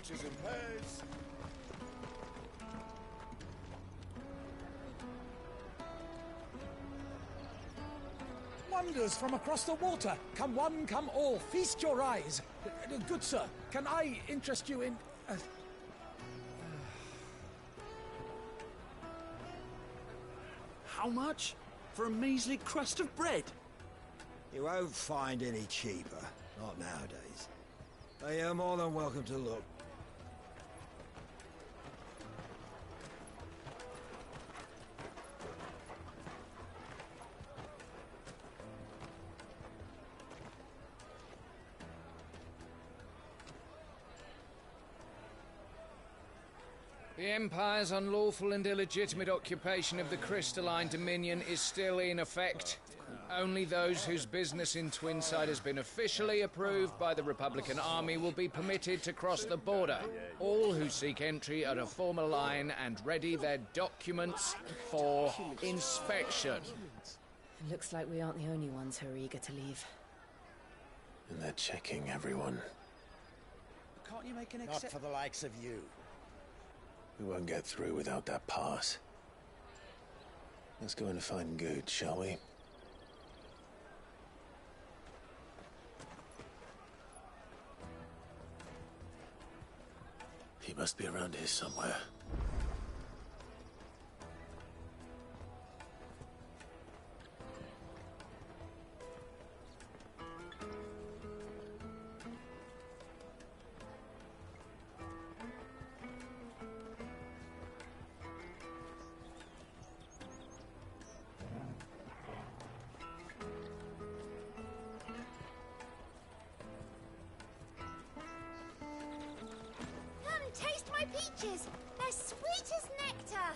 inches in pace. Wonders from across the water. Come one, come all, feast your eyes. Good sir, can I interest you in... How much? For a measly crust of bread? You won't find any cheaper. Not nowadays. But you're more than welcome to look. The Empire's unlawful and illegitimate occupation of the crystalline dominion is still in effect. Only those whose business in Twinside has been officially approved by the Republican Army will be permitted to cross the border. All who seek entry are to form a line and ready their documents for inspection. It looks like we aren't the only ones who are eager to leave. And they're checking everyone. Can't you make an Not for the likes of you. We won't get through without that pass. Let's go in and find Good, shall we? He must be around here somewhere. Taste my peaches! They're sweet as nectar!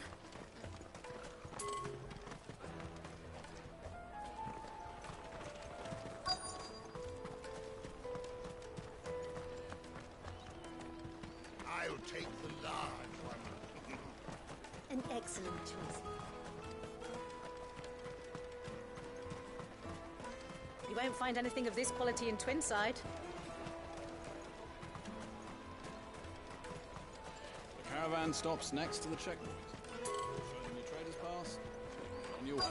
I'll take the large one. An excellent choice. You won't find anything of this quality in Twinside. The caravan stops next to the checkpoint. Show them your trader's pass, and you'll wait.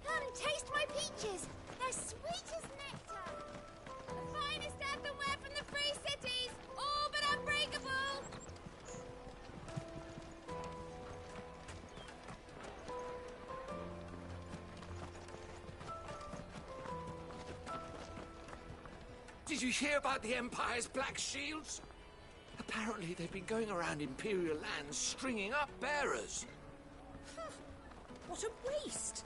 Come and taste my peaches! They're sweet as nectar! The finest earthenware from the Free Cities! All but unbreakable! Did you hear about the Empire's Black Shields? Apparently they've been going around Imperial lands stringing up bearers. What a waste!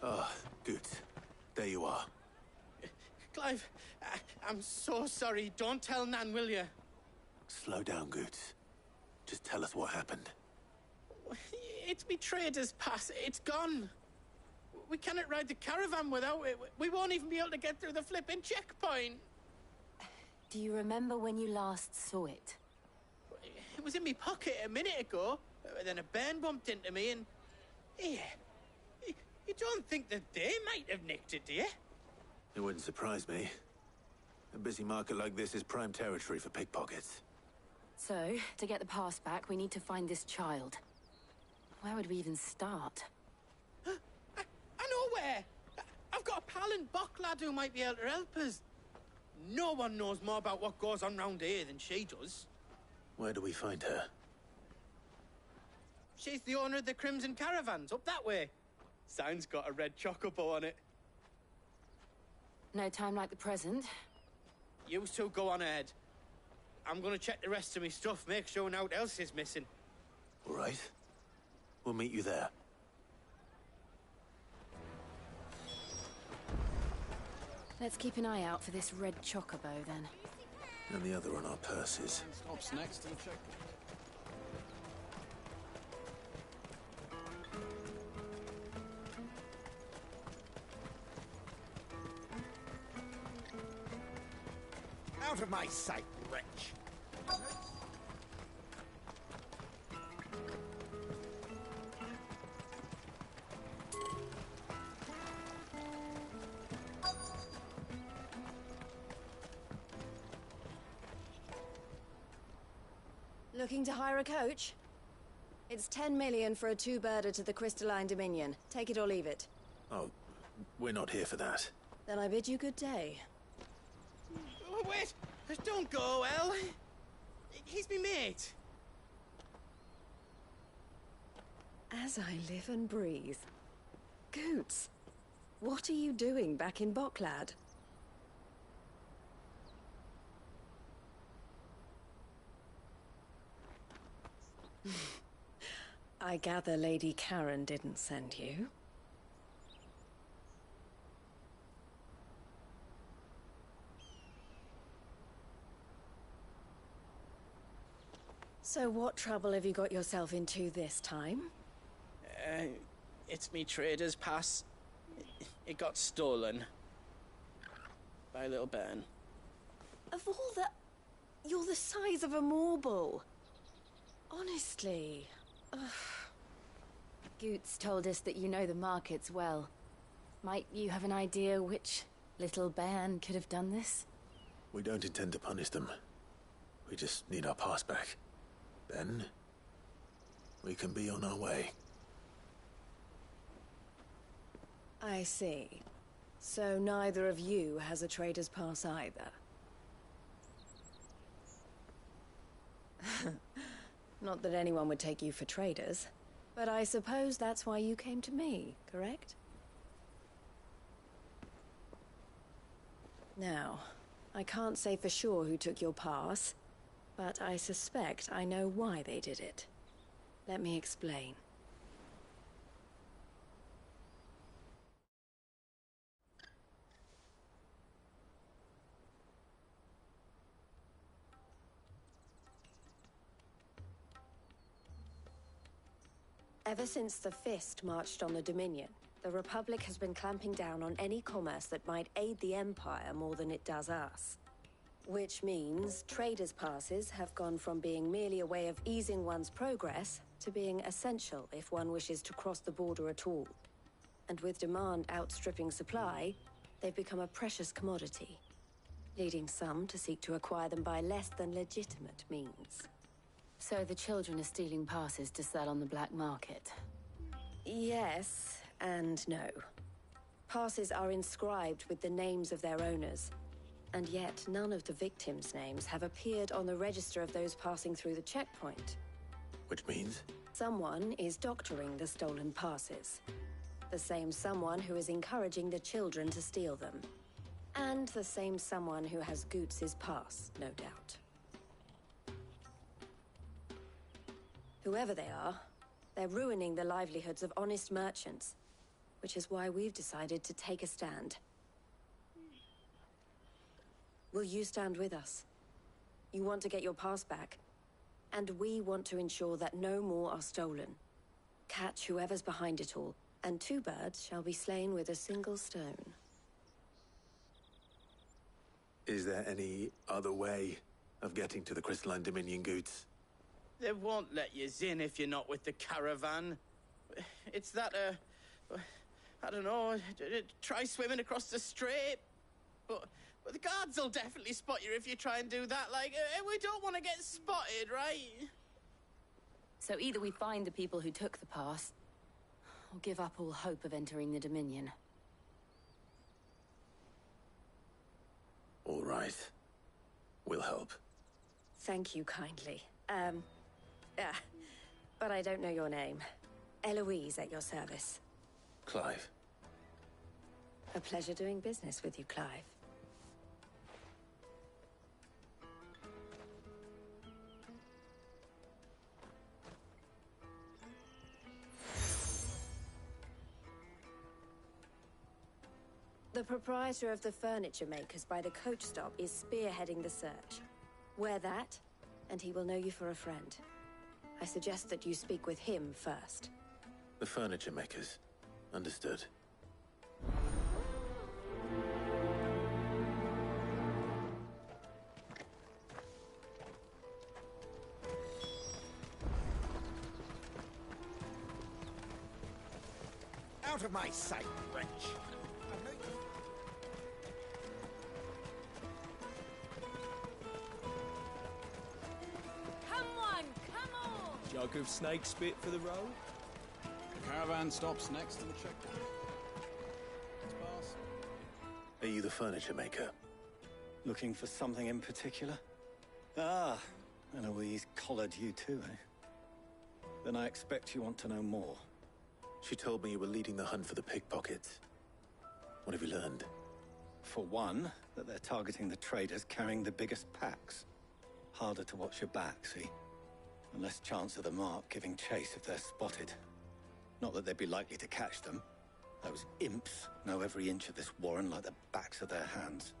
Ah, Good. There you are. Clive, I'm so sorry. Don't tell Nan, will you? Slow down, Good. Just tell us what happened. It's me trader's pass. It's gone. We cannot ride the caravan without it. We won't even be able to get through the flipping checkpoint. Do you remember when you last saw it? It was in my pocket a minute ago. Then a bairn bumped into me and... Here. You don't think that they might have nicked it, do you? It wouldn't surprise me. A busy market like this is prime territory for pickpockets. So, to get the pass back, we need to find this child. Where would we even start? I know where! I've got a pal in Bock lad who might be able to help us. No one knows more about what goes on round here than she does. Where do we find her? She's the owner of the Crimson Caravans, up that way. Sign's got a red chocobo on it. No time like the present. You two go on ahead. I'm gonna check the rest of my stuff, make sure naught else is missing. All right. We'll meet you there. Let's keep an eye out for this red chocobo, then. And the other on our purses. Stops next to the checkpoint. out of my sight, wretch! Looking to hire a coach? It's 10 million for a two-birder to the Crystalline Dominion. Take it or leave it. Oh, we're not here for that. Then I bid you good day. Oh, wait! Don't go, El. He's me mate. As I live and breathe. Goots, what are you doing back in Bocklad? I gather Lady Karen didn't send you. So what trouble have you got yourself into this time? It's me trader's pass. It got stolen. By a little bairn. Of all the... You're the size of a marble. Honestly. Ugh. Goots told us that you know the markets well. Might you have an idea which little bairn could have done this? We don't intend to punish them. We just need our pass back. Then, we can be on our way. I see. So neither of you has a trader's pass either. Not that anyone would take you for traders, but I suppose that's why you came to me, correct? Now, I can't say for sure who took your pass, but I suspect I know why they did it. Let me explain. Ever since the Fist marched on the Dominion, the Republic has been clamping down on any commerce that might aid the Empire more than it does us. Which means traders' passes have gone from being merely a way of easing one's progress to being essential if one wishes to cross the border at all. And with demand outstripping supply, they've become a precious commodity, leading some to seek to acquire them by less than legitimate means. So the children are stealing passes to sell on the black market? Yes and no. Passes are inscribed with the names of their owners, and yet none of the victims' names have appeared on the register of those passing through the checkpoint. Which means? Someone is doctoring the stolen passes. The same someone who is encouraging the children to steal them. And the same someone who has Goots' pass, no doubt. Whoever they are, they're ruining the livelihoods of honest merchants, which is why we've decided to take a stand. Will you stand with us? You want to get your pass back, and we want to ensure that no more are stolen. Catch whoever's behind it all, and two birds shall be slain with a single stone. Is there any other way of getting to the Crystalline Dominion, Goots? They won't let you in if you're not with the caravan. It's that, I don't know, try swimming across the strait. But the guards will definitely spot you if you try and do that. Like, we don't want to get spotted, right? So either we find the people who took the pass, or give up all hope of entering the Dominion. All right. We'll help. Thank you kindly. But I don't know your name. Eloise at your service. Clive. A pleasure doing business with you, Clive. The proprietor of the furniture makers by the coach stop is spearheading the search. Wear that, and he will know you for a friend. I suggest that you speak with him first. The furniture makers. Understood. out of my sight, wretch! Come on, come on! Jug of snake spit for the road? The caravan stops next to the checkpoint. Let's pass. Are you the furniture maker? Looking for something in particular? Ah, Eloise collared you too, eh? Then I expect you want to know more. She told me you were leading the hunt for the pickpockets. What have you learned? For one, that they're targeting the traders carrying the biggest packs. Harder to watch your back, see? And less chance of the mark giving chase if they're spotted. Not that they'd be likely to catch them. Those imps know every inch of this warren like the backs of their hands.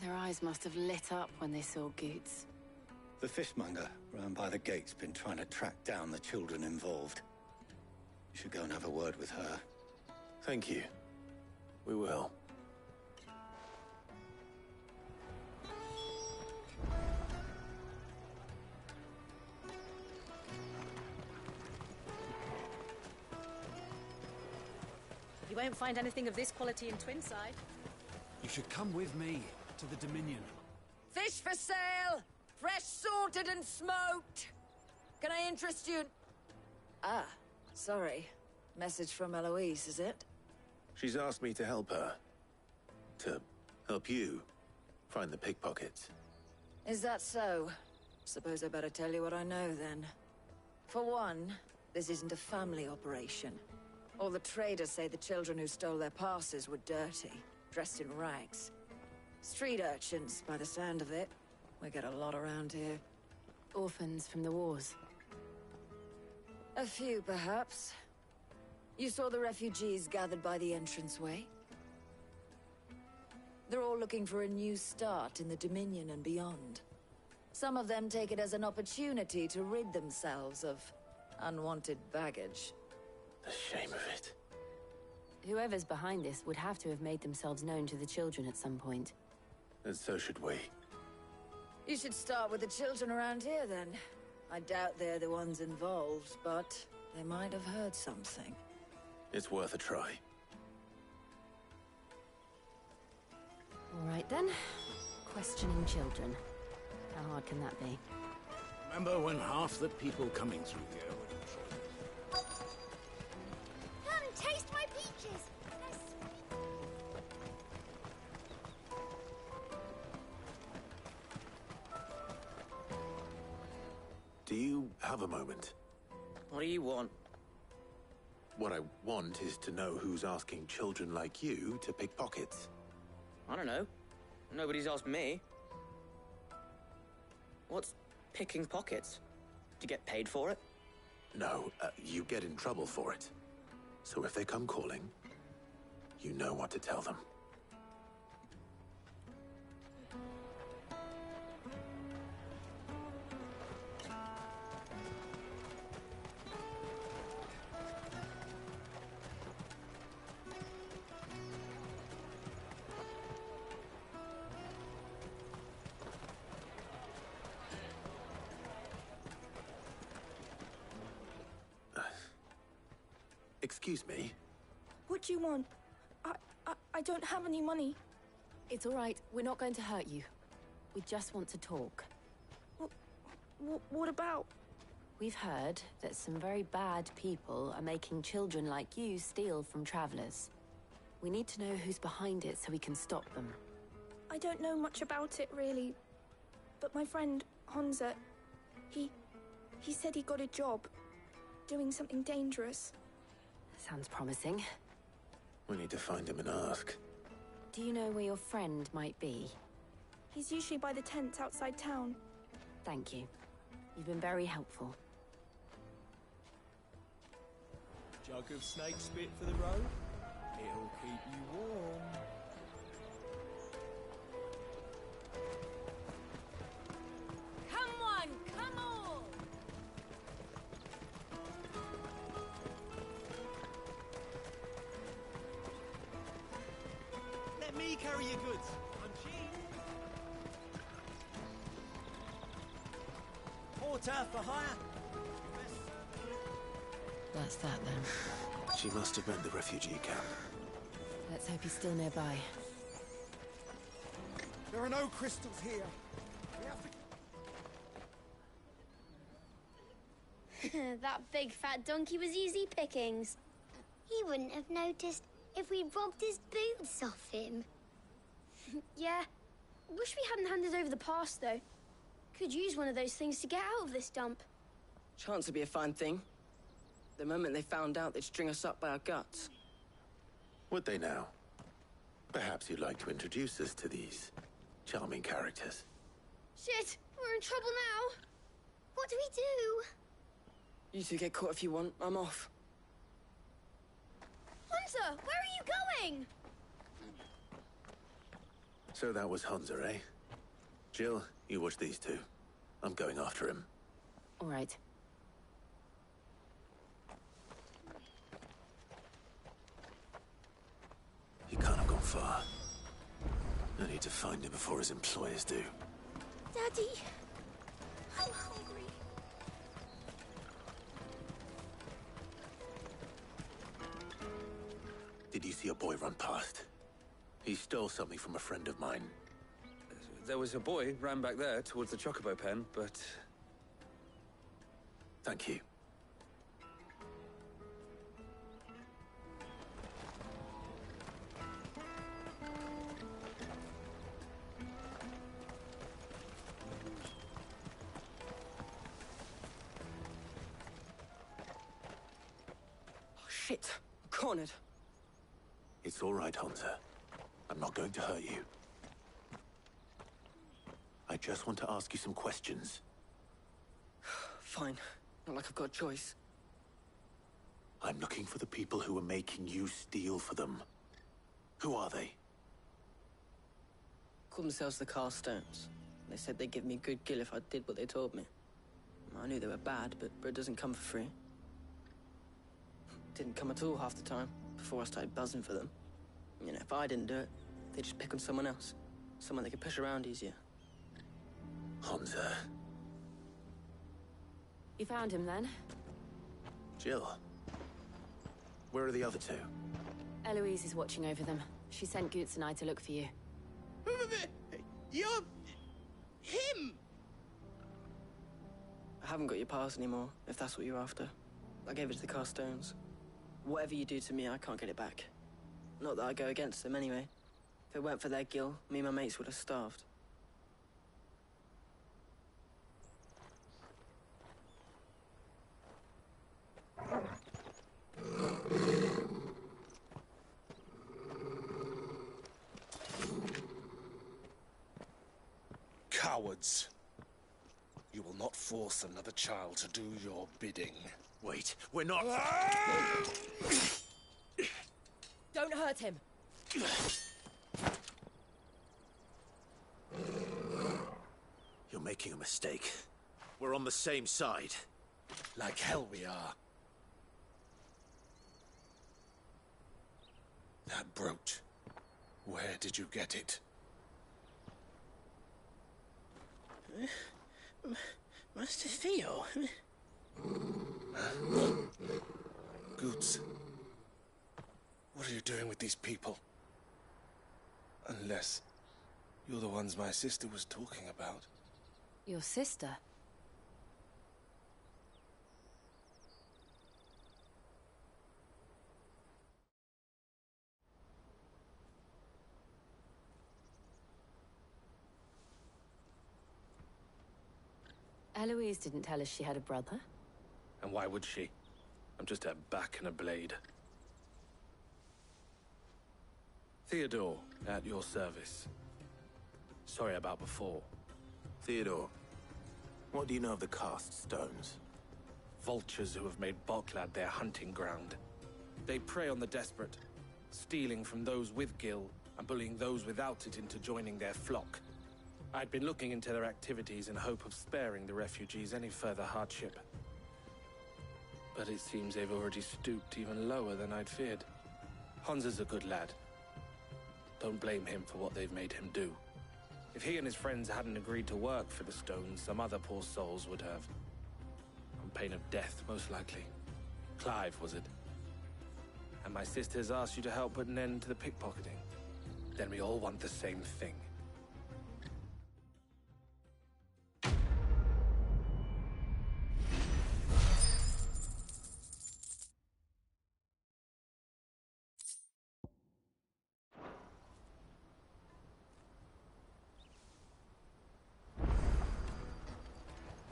Their eyes must have lit up when they saw Goots. The fishmonger round by the gate's been trying to track down the children involved. You should go and have a word with her. Thank you. We will. You won't find anything of this quality in Twinside. You should come with me to the Dominion. Fish for sale! Fresh sorted and smoked! Can I interest you in... Ah, sorry. Message from Eloise, is it? She's asked me to help her. To help you find the pickpockets. Is that so? Suppose I better tell you what I know, then. For one, this isn't a family operation. All the traders say the children who stole their passes were dirty, dressed in rags. Street urchins, by the sound of it. We get a lot around here. Orphans from the wars. A few, perhaps. You saw the refugees gathered by the entranceway? They're all looking for a new start in the Dominion and beyond. Some of them take it as an opportunity to rid themselves of unwanted baggage. The shame of it. Whoever's behind this would have to have made themselves known to the children at some point. And so should we. You should start with the children around here, then. I doubt they're the ones involved, but they might have heard something. It's worth a try. All right, then. Questioning children. How hard can that be? Remember when half the people coming through here were in Come, taste my peaches! They're sweet. Do you have a moment? What do you want? What I want is to know who's asking children like you to pick pockets. I don't know. Nobody's asked me. What's picking pockets? Do you get paid for it? No, you get in trouble for it. So if they come calling, you know what to tell them. Excuse me? What do you want? I don't have any money. It's all right. We're not going to hurt you. We just want to talk. What about? We've heard that some very bad people are making children like you steal from travelers. We need to know who's behind it so we can stop them. I don't know much about it, really. But my friend, Honza, he said he got a job. Doing something dangerous. Sounds promising. We need to find him and ask. Do you know where your friend might be? He's usually by the tents outside town. Thank you. You've been very helpful. Jug of snake spit for the road? It'll keep you warm. Come on, come on! Let me carry your goods. I'm cheap. Porter for hire. That's that then. She must have meant the refugee camp. Let's hope he's still nearby. There are no crystals here. We have to... That big fat donkey was easy pickings. He wouldn't have noticed if we'd robbed his boots off him. Yeah. Wish we hadn't handed over the pass, though. Could use one of those things to get out of this dump. Chance would be a fine thing. The moment they found out, they'd string us up by our guts. Would they now? Perhaps you'd like to introduce us to these charming characters. Shit! We're in trouble now! What do we do? You two get caught if you want. I'm off. Hunter, where are you going? So that was Hunter, eh? Jill, you watch these two. I'm going after him. All right. He can't have gone far. I need to find him before his employers do. Daddy, I'm hungry. Did you see a boy run past? He stole something from a friend of mine. There was a boy ran back there towards the chocobo pen, but... Thank you. Oh, shit. I'm cornered. It's all right, Hunter. I'm not going to hurt you. I just want to ask you some questions. Fine. Not like I've got a choice. I'm looking for the people who are making you steal for them. Who are they? Call themselves the Carstones. They said they'd give me good gill if I did what they told me. I knew they were bad, but bread doesn't come for free. Didn't come at all half the time, before I started buzzing for them. You know, if I didn't do it, they'd just pick on someone else. Someone they could push around easier. Hunter. You found him, then? Jill. Where are the other two? Eloise is watching over them. She sent Goots and I to look for you. You're... him! I haven't got your pass anymore, if that's what you're after. I gave it to the Carstones. Whatever you do to me, I can't get it back. Not that I go against them anyway. If it weren't for their gill, me and my mates would have starved. Cowards. You will not force another child to do your bidding. Wait, we're not... Don't hurt him. You're making a mistake. We're on the same side. Like hell we are. That brooch. Where did you get it? Master Theo? Goots. What are you doing with these people? Unless you're the ones my sister was talking about. Your sister? Eloise didn't tell us she had a brother. And why would she? I'm just her back and a blade. Theodore, at your service. Sorry about before. Theodore, what do you know of the cast stones? Vultures who have made Boklad their hunting ground. They prey on the desperate, stealing from those with gil and bullying those without it into joining their flock. I'd been looking into their activities in hope of sparing the refugees any further hardship. But it seems they've already stooped even lower than I'd feared. Hans is a good lad. Don't blame him for what they've made him do. If he and his friends hadn't agreed to work for the stones, some other poor souls would have. On pain of death, most likely. Clive, was it? And my sisters asked you to help put an end to the pickpocketing. Then we all want the same thing.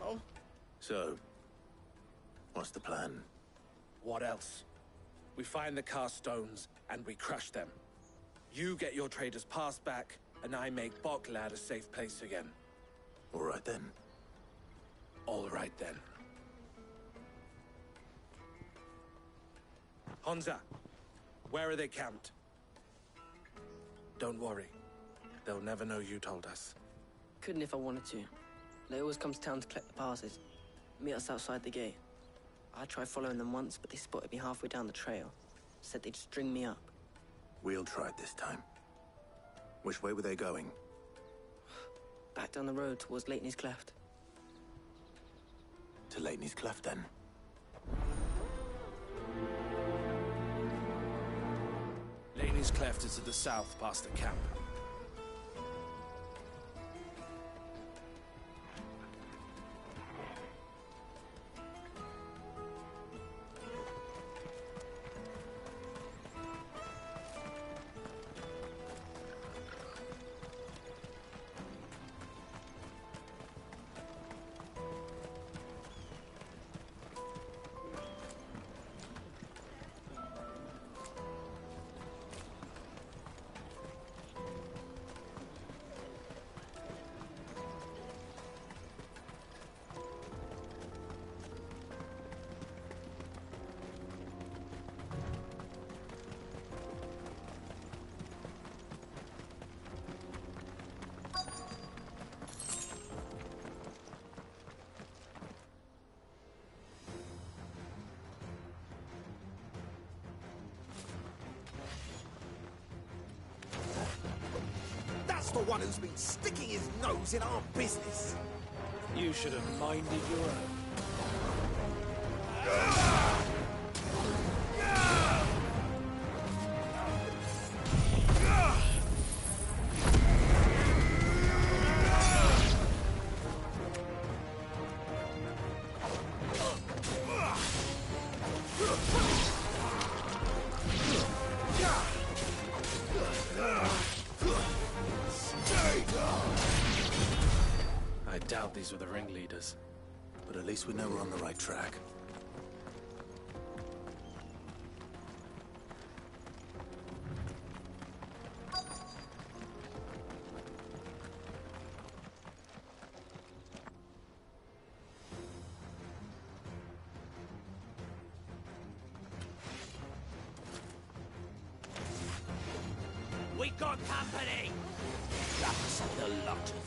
Oh? So, what's the plan? What else? We find the cast stones, and we crush them. You get your trader's pass back, and I make Boklad a safe place again. All right then. All right then. Honza, where are they camped? Don't worry. They'll never know you told us. Couldn't if I wanted to. They always come to town to collect the passes. Meet us outside the gate. I tried following them once, but they spotted me halfway down the trail. Said they'd string me up. We'll try it this time. Which way were they going? Back down the road towards Leighton's Cleft. To Leighton's Cleft, then. Leighton's Cleft is to the south, past the camp. That's the one who's been sticking his nose in our business. You should have minded your own. I doubt these were the ringleaders. But at least we know we're on the right track. We got company! That's the lot of them.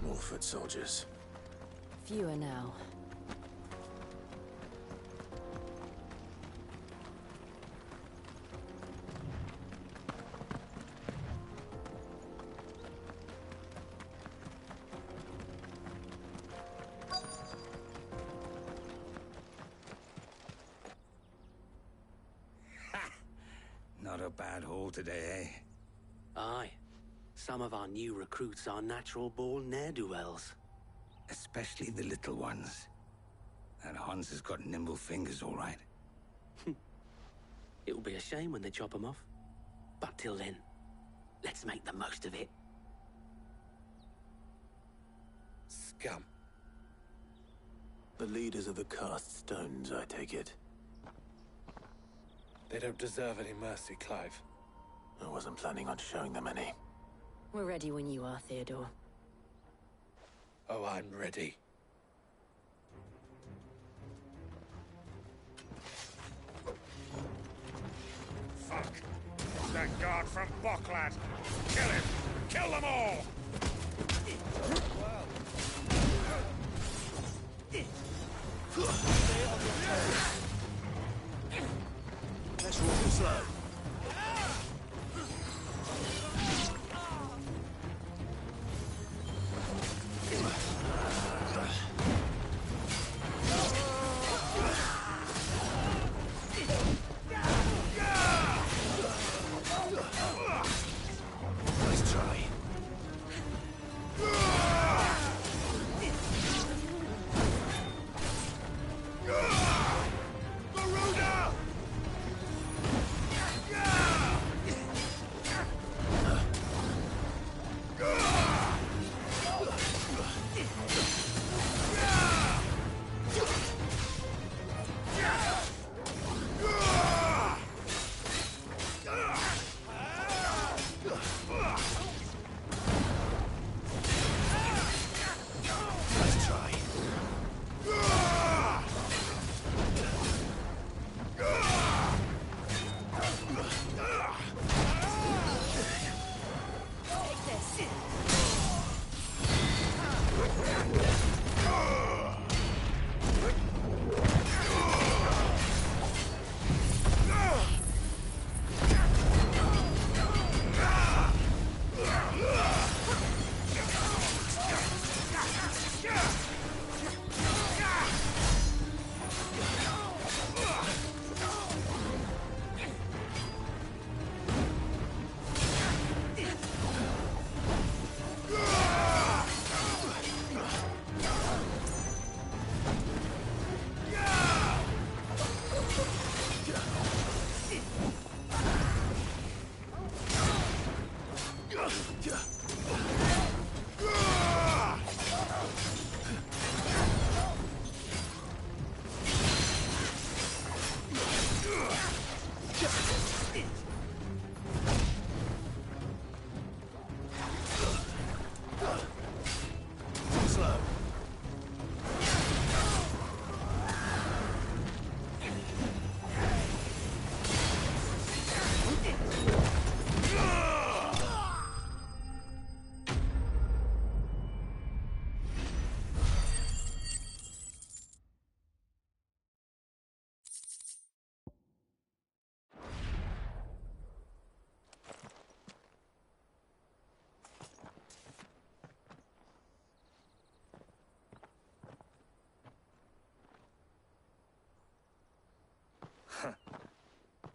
More foot soldiers. Fewer now. Not a bad haul today, eh? Aye. Some of our new recruits are natural-born ne'er-do-wells. Especially the little ones. That Hans has got nimble fingers, all right. It will be a shame when they chop them off. But till then, let's make the most of it. Scum. The leaders of the cast stones, I take it. They don't deserve any mercy, Clive. I wasn't planning on showing them any. We're ready when you are, Theodore. Oh, I'm ready. Fuck! That guard from Bocklad! Kill him! Kill them all! Let's walk it slow. Nice try.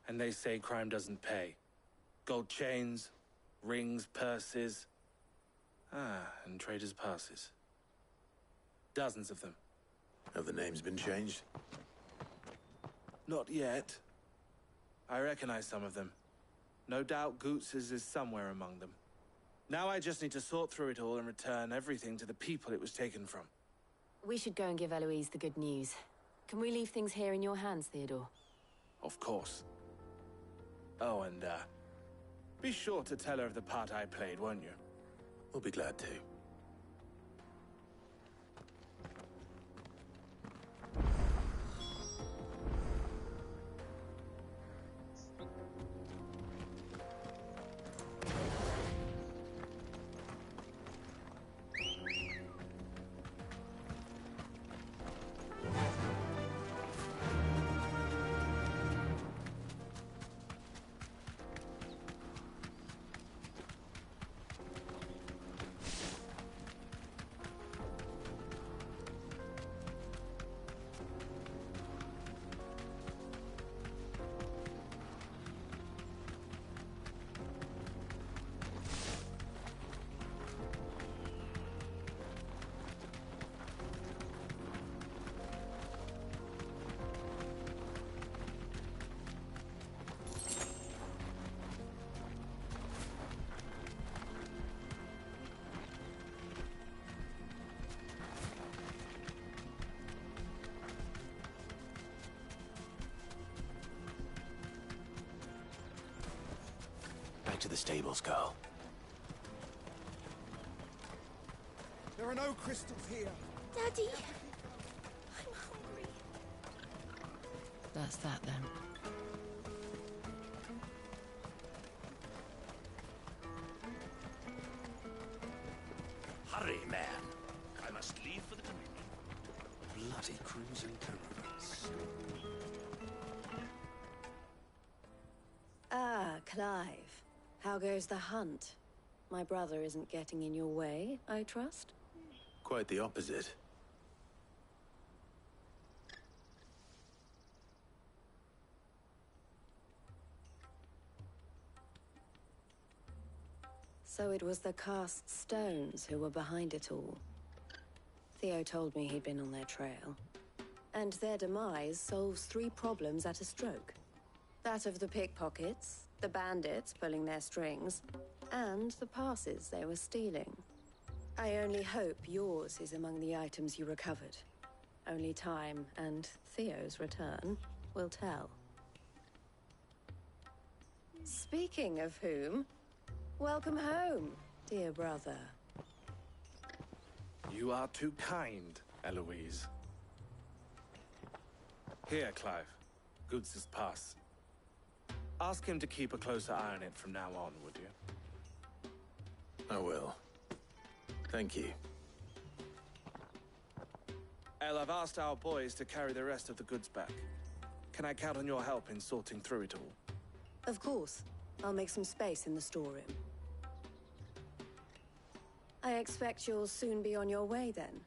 And they say crime doesn't pay. Gold chains, rings, purses. And traders' passes. Dozens of them. Have the names been changed? Not yet. I recognize some of them. No doubt Goots's is somewhere among them. Now I just need to sort through it all and return everything to the people it was taken from. We should go and give Eloise the good news. Can we leave things here in your hands, Theodore? Of course. Oh, and, be sure to tell her of the part I played, won't you? We'll be glad to. back to the stables, Carl. There are no crystals here. Daddy! I'm hungry. That's that then. Hurry, man. I must leave for the Dominion. Bloody crimson caravans. Ah, Clive. How goes the hunt? My brother isn't getting in your way, I trust? Quite the opposite. So it was the cast stones who were behind it all. Theo told me he'd been on their trail. And their demise solves 3 problems at a stroke. That of the pickpockets, the bandits pulling their strings, and the passes they were stealing. I only hope yours is among the items you recovered. Only time and Theo's return will tell. Speaking of whom, welcome home, dear brother. You are too kind, Eloise. Here, Clive. Goods' pass. Ask him to keep a closer eye on it from now on, would you? I will. Thank you. El, I've asked our boys to carry the rest of the goods back. Can I count on your help in sorting through it all? Of course. I'll make some space in the storeroom. I expect you'll soon be on your way then.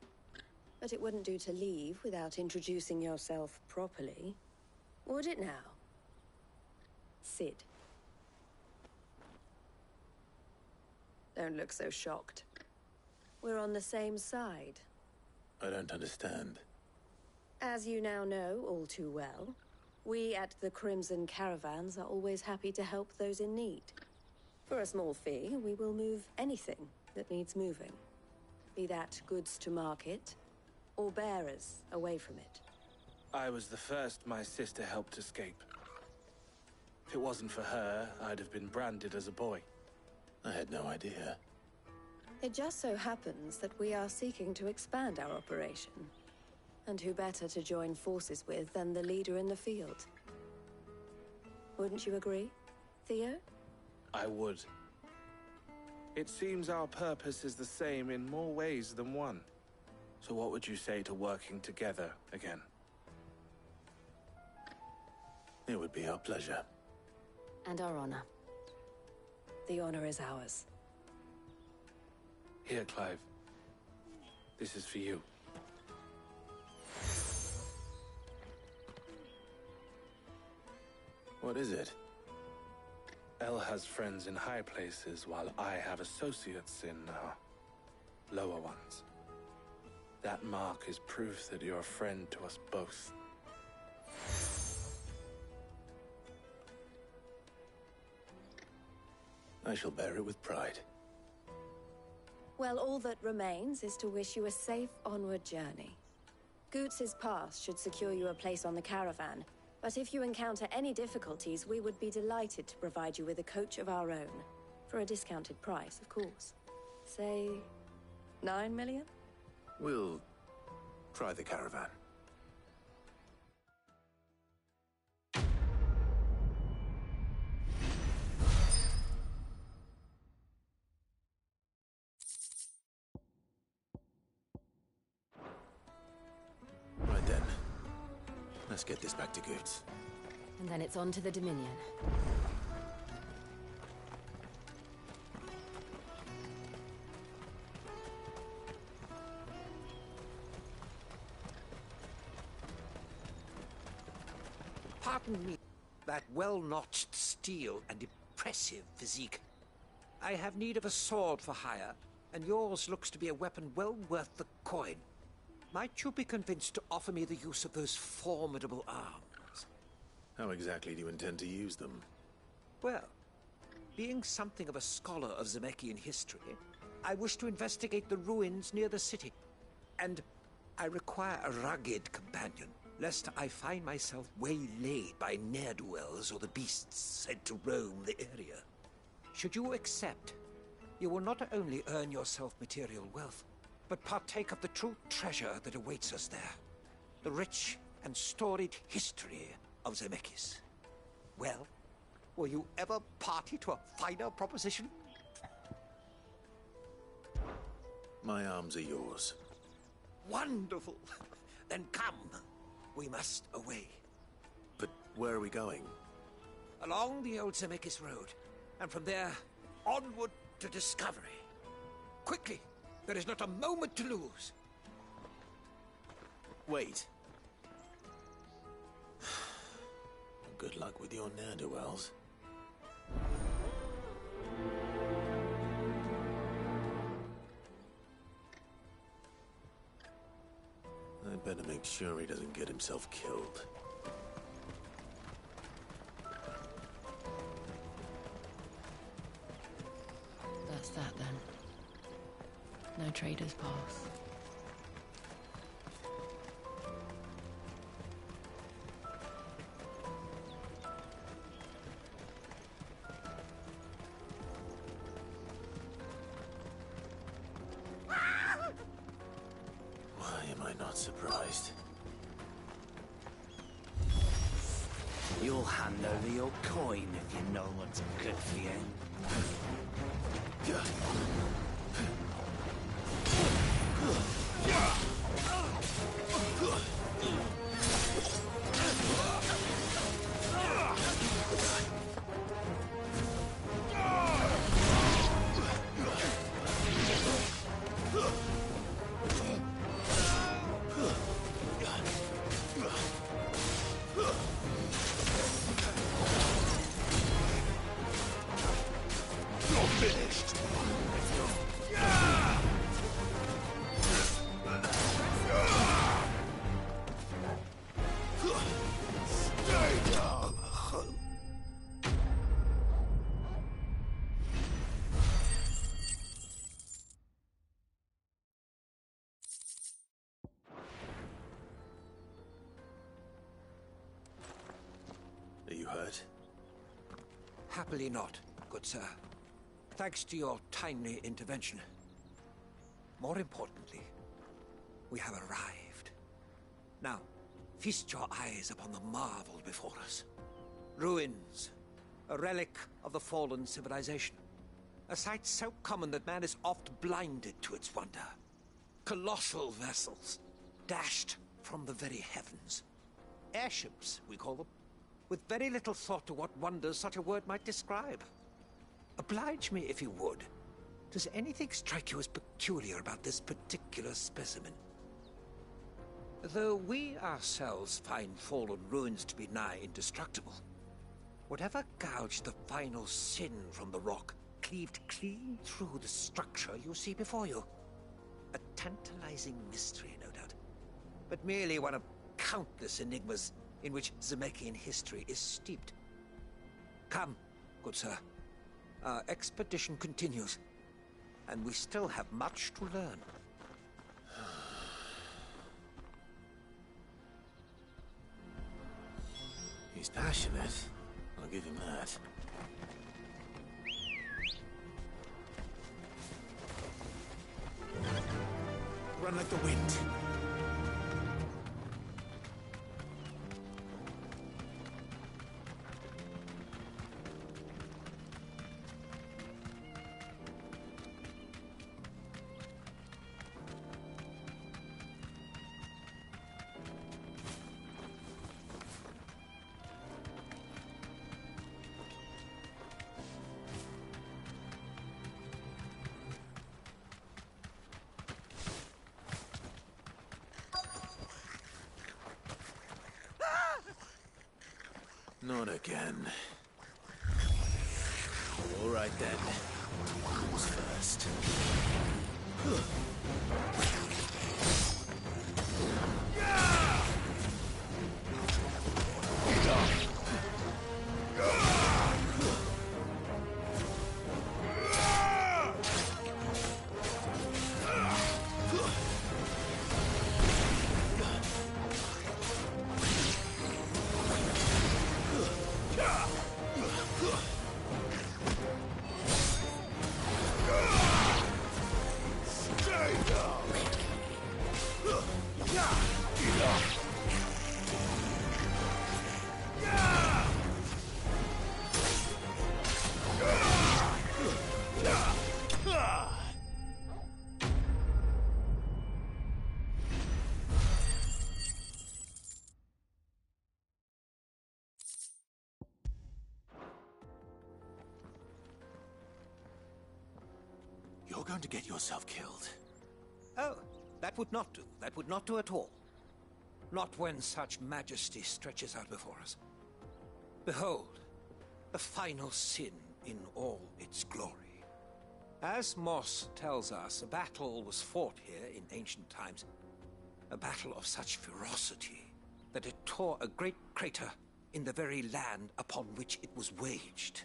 But it wouldn't do to leave without introducing yourself properly. Would it now? Sid. Don't look so shocked. We're on the same side. I don't understand. As you now know all too well, we at the Crimson Caravans are always happy to help those in need. For a small fee, we will move anything that needs moving. Be that goods to market, or bearers away from it. I was the first my sister helped escape. If it wasn't for her, I'd have been branded as a boy. I had no idea. It just so happens that we are seeking to expand our operation. And who better to join forces with than the leader in the field? Wouldn't you agree, Theo? I would. It seems our purpose is the same in more ways than one. So what would you say to working together again? It would be our pleasure. And our honor. The honor is ours. Here, Clive. This is for you. What is it? El has friends in high places, while I have associates in, lower ones. That mark is proof that you're a friend to us both. I shall bear it with pride. Well, all that remains is to wish you a safe onward journey. Goots' pass should secure you a place on the caravan, but if you encounter any difficulties, we would be delighted to provide you with a coach of our own. For a discounted price, of course. Say, 9 million? We'll try the caravan. Right then. Let's get this back to Goots. And then it's on to the Dominion. Pardon me. That well-notched steel and impressive physique. I have need of a sword for hire, and yours looks to be a weapon well worth the coin. Might you be convinced to offer me the use of those formidable arms? How exactly do you intend to use them? Well, being something of a scholar of Zemeckis history, I wish to investigate the ruins near the city. And I require a rugged companion, lest I find myself waylaid by ne'er-do-wells or the beasts said to roam the area. Should you accept, you will not only earn yourself material wealth, but partake of the true treasure that awaits us there. The rich and storied history of Zemeckis. Well, were you ever party to a finer proposition? My arms are yours. Wonderful! Then come. We must away. But where are we going? Along the old Zemeckis Road, and from there, onward to discovery. Quickly! There is not a moment to lose. Wait. Good luck with your ne'er-do-wells. I better make sure he doesn't get himself killed. That's that then. No traders pass. Why am I not surprised? You'll hand over your coin if you know what's good for you. Are you hurt? Happily not, good sir. Thanks to your timely intervention. More importantly, we have arrived. Now, feast your eyes upon the marvel before us. Ruins, a relic of the fallen civilization. A sight so common that man is oft blinded to its wonder. Colossal vessels, dashed from the very heavens. Airships, we call them, with very little thought to what wonders such a word might describe. Oblige me if you would. Does anything strike you as peculiar about this particular specimen? Though we ourselves find fallen ruins to be nigh indestructible, whatever gouged the final sin from the rock cleaved clean through the structure you see before you. A tantalizing mystery, no doubt, but merely one of countless enigmas in which Zemeckis history is steeped. Come, good sir. Our expedition continues, and we still have much to learn. He's passionate. I'll give him that. Run like the wind. Not again. All right then. Who's first? You're going to get yourself killed. Oh, that would not do. That would not do at all. Not when such majesty stretches out before us. Behold, the final sin in all its glory. As Moss tells us, a battle was fought here in ancient times. A battle of such ferocity that it tore a great crater in the very land upon which it was waged.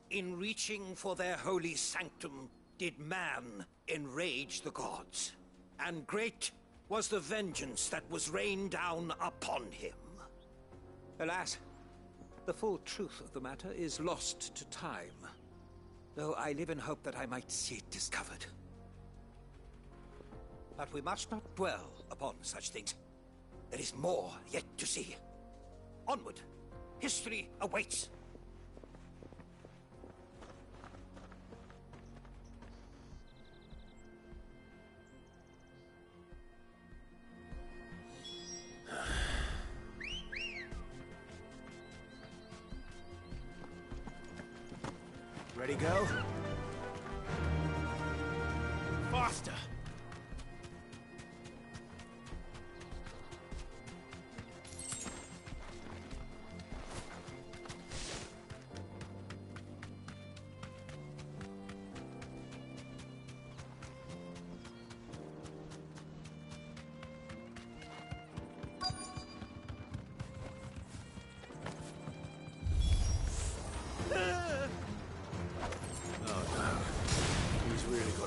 In reaching for their holy sanctum, did man enrage the gods, and great was the vengeance that was rained down upon him. Alas, the full truth of the matter is lost to time, though I live in hope that I might see it discovered. But we must not dwell upon such things. There is more yet to see. Onward! History awaits! Ready, go? Faster!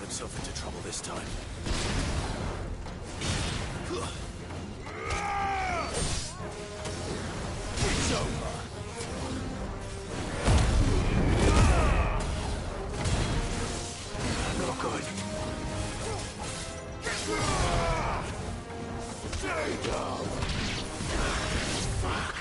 Himself into trouble this time. It's over. Not good. Stay down. Fuck.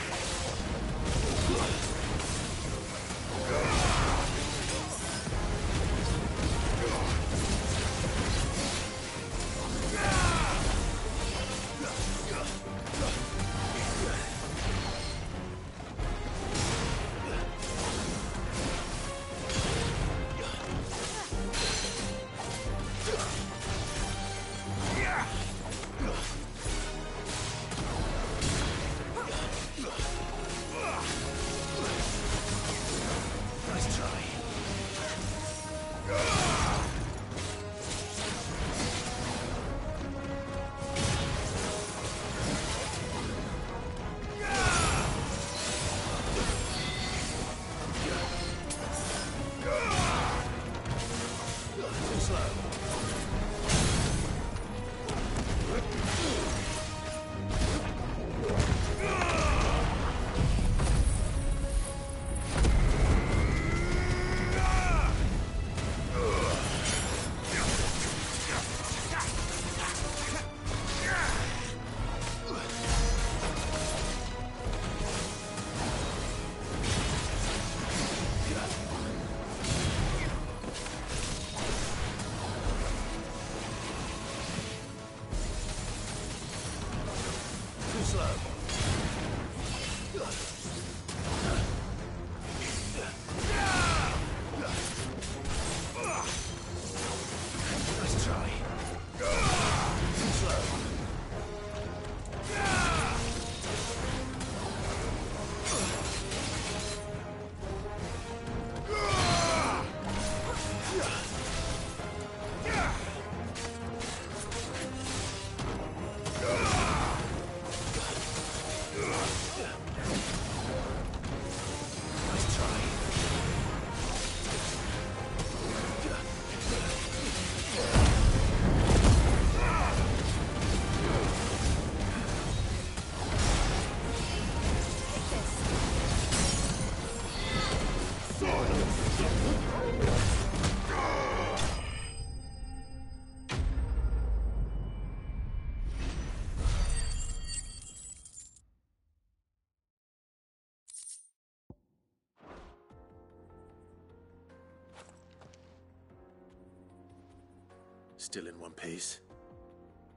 Still in one piece?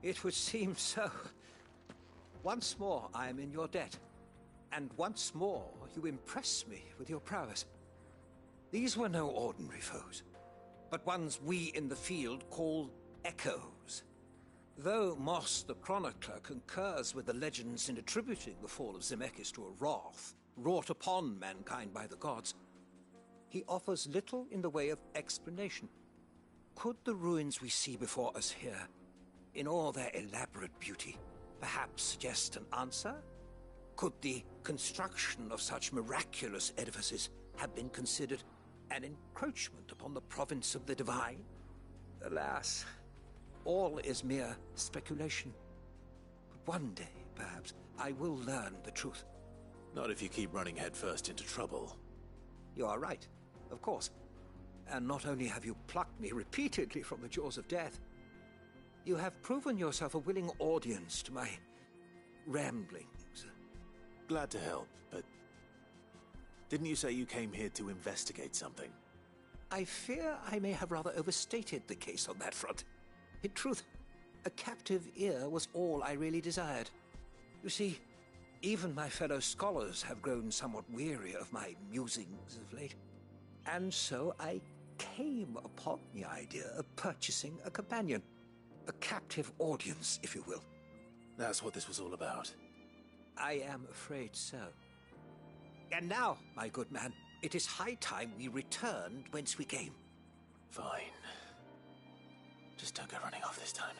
It would seem so. Once more I am in your debt. And once more you impress me with your prowess. These were no ordinary foes, but ones we in the field call echoes. Though Moss the Chronicler concurs with the legends in attributing the fall of Zemeckis to a wrath wrought upon mankind by the gods, he offers little in the way of explanation. Could the ruins we see before us here, in all their elaborate beauty, perhaps suggest an answer? Could the construction of such miraculous edifices have been considered an encroachment upon the province of the divine? Alas, all is mere speculation. But one day, perhaps, I will learn the truth. Not if you keep running headfirst into trouble. You are right, of course. And not only have you plucked me repeatedly from the jaws of death, you have proven yourself a willing audience to my ramblings. Glad to help, but didn't you say you came here to investigate something? I fear I may have rather overstated the case on that front. In truth, a captive ear was all I really desired. You see, even my fellow scholars have grown somewhat weary of my musings of late. And so I came upon the idea of purchasing a companion. A captive audience, if you will. That's what this was all about. I am afraid so. And now, my good man, it is high time we returned whence we came. Fine. Just don't go running off this time.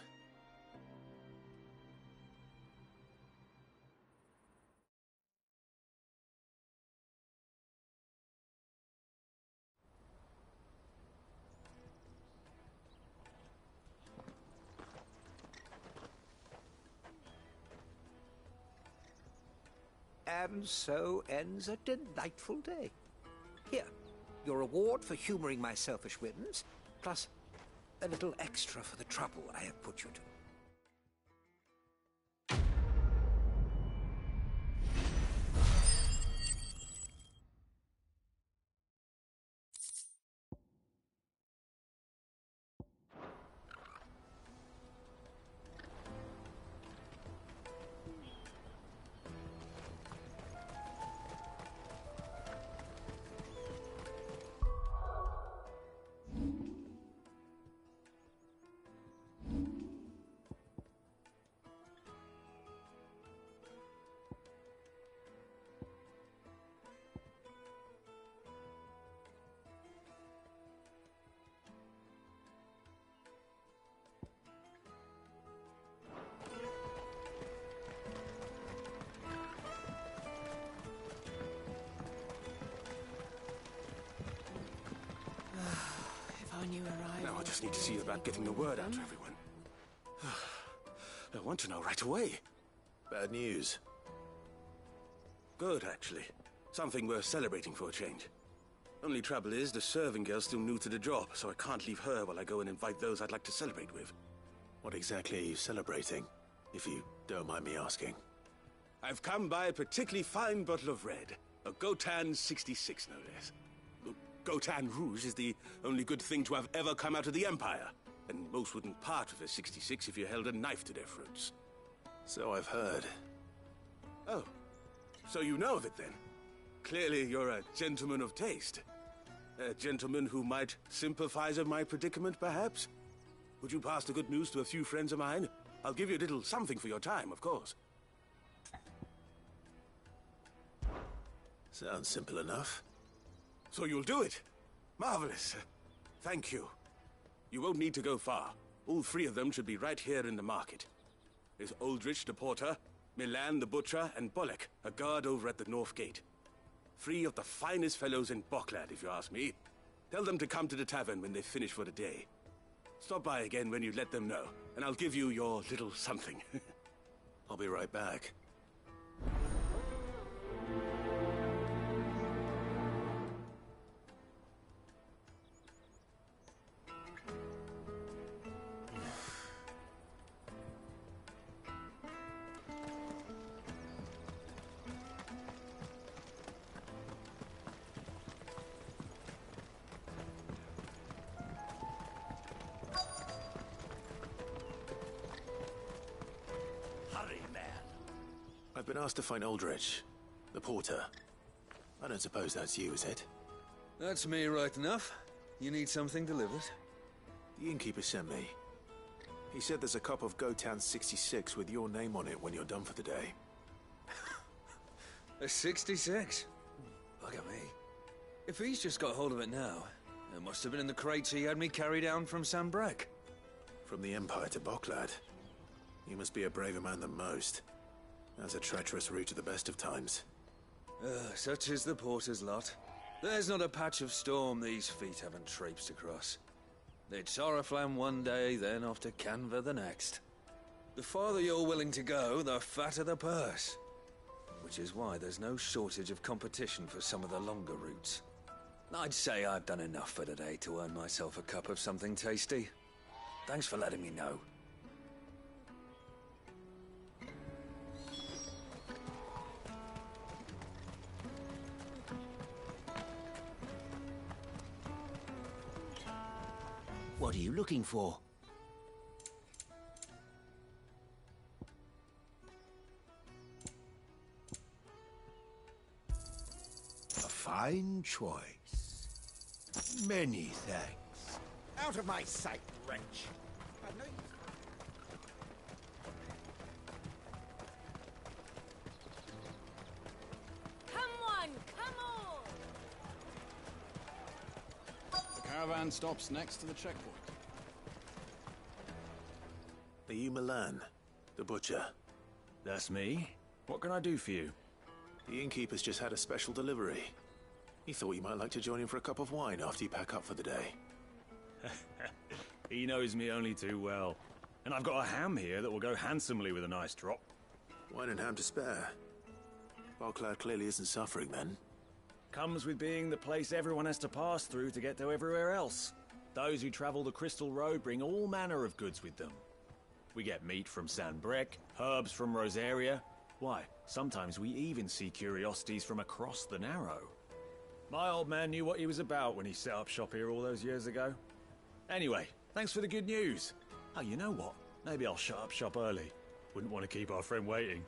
And so ends a delightful day. Here, your reward for humoring my selfish whims, plus a little extra for the trouble I have put you to. Now I just need to see about getting the word out to everyone. I want to know right away. Bad news. Good, actually. Something worth celebrating for a change. Only trouble is, the serving girl's still new to the job, so I can't leave her while I go and invite those I'd like to celebrate with. What exactly are you celebrating, if you don't mind me asking? I've come by a particularly fine bottle of red. A Gotan 66, no less. Gotan Rouge is the only good thing to have ever come out of the Empire. And most wouldn't part with a 66 if you held a knife to their throats. So I've heard. Oh, so you know of it then? Clearly you're a gentleman of taste. A gentleman who might sympathize with my predicament, perhaps? Would you pass the good news to a few friends of mine? I'll give you a little something for your time, of course. Sounds simple enough. So you'll do it? Marvelous. Thank you. You won't need to go far. All three of them should be right here in the market. There's Aldrich the porter, Milan the butcher, and Bolek, a guard over at the north gate. Three of the finest fellows in Boklad, if you ask me. Tell them to come to the tavern when they finish for the day. Stop by again when you let them know, and I'll give you your little something. I'll be right back. I've been asked to find Aldrich, the porter. I don't suppose that's you, is it? That's me right enough. You need something delivered? The innkeeper sent me. He said there's a cup of Gotan 66 with your name on it when you're done for the day. A 66? Look at me. If he's just got hold of it now, it must have been in the crates he had me carry down from Sambrek. From the Empire to Boklad. You must be a braver man than most. That's a treacherous route at the best of times. Such is the porter's lot. There's not a patch of storm these feet haven't traipsed across. It's Oriflamme one day, then off to Canva the next. The farther you're willing to go, the fatter the purse. Which is why there's no shortage of competition for some of the longer routes. I'd say I've done enough for today to earn myself a cup of something tasty. Thanks for letting me know. What are you looking for? A fine choice. Many thanks. Out of my sight, wretch. I know you... Come on, come on! The caravan stops next to the checkpoint. Are you Milan, the butcher? That's me. What can I do for you? The innkeeper's just had a special delivery. He thought you might like to join him for a cup of wine after you pack up for the day. He knows me only too well. And I've got a ham here that will go handsomely with a nice drop. Wine and ham to spare. Boklad clearly isn't suffering then. Comes with being the place everyone has to pass through to get to everywhere else. Those who travel the Crystal Road bring all manner of goods with them. We get meat from Sanbrek, herbs from Rosaria. Why, sometimes we even see curiosities from across the Narrow. My old man knew what he was about when he set up shop here all those years ago. Anyway, thanks for the good news. Oh, you know what? Maybe I'll shut up shop early. Wouldn't want to keep our friend waiting.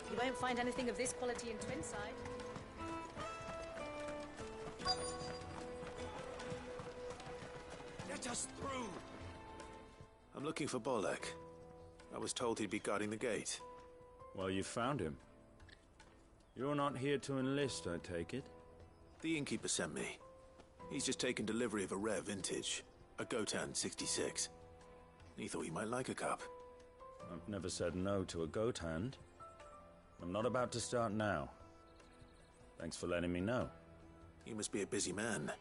You won't find anything of this quality in Twinside. Let us through! I'm looking for Bolek. I was told he'd be guarding the gate. Well, you found him. You're not here to enlist, I take it? The innkeeper sent me. He's just taken delivery of a rare vintage, a Gotan 66. He thought you might like a cup. I've never said no to a goat hand. I'm not about to start now. Thanks for letting me know. You must be a busy man.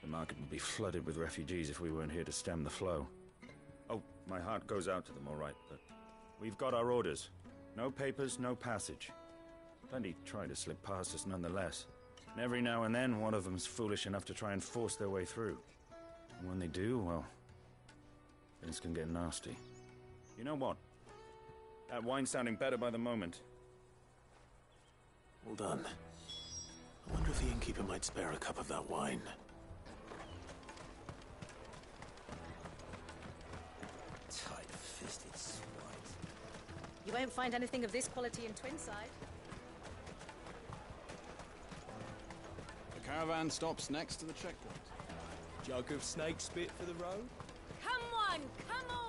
The market would be flooded with refugees if we weren't here to stem the flow. Oh, my heart goes out to them, all right, but we've got our orders. No papers, no passage. Plenty try to slip past us nonetheless. And every now and then, one of them's foolish enough to try and force their way through. And when they do, well, things can get nasty. You know what? That wine's sounding better by the moment. Well done. I wonder if the innkeeper might spare a cup of that wine. Tight-fisted swine. You won't find anything of this quality in Twinside. The caravan stops next to the checkpoint. Jug of snake spit for the road? Come on, come on!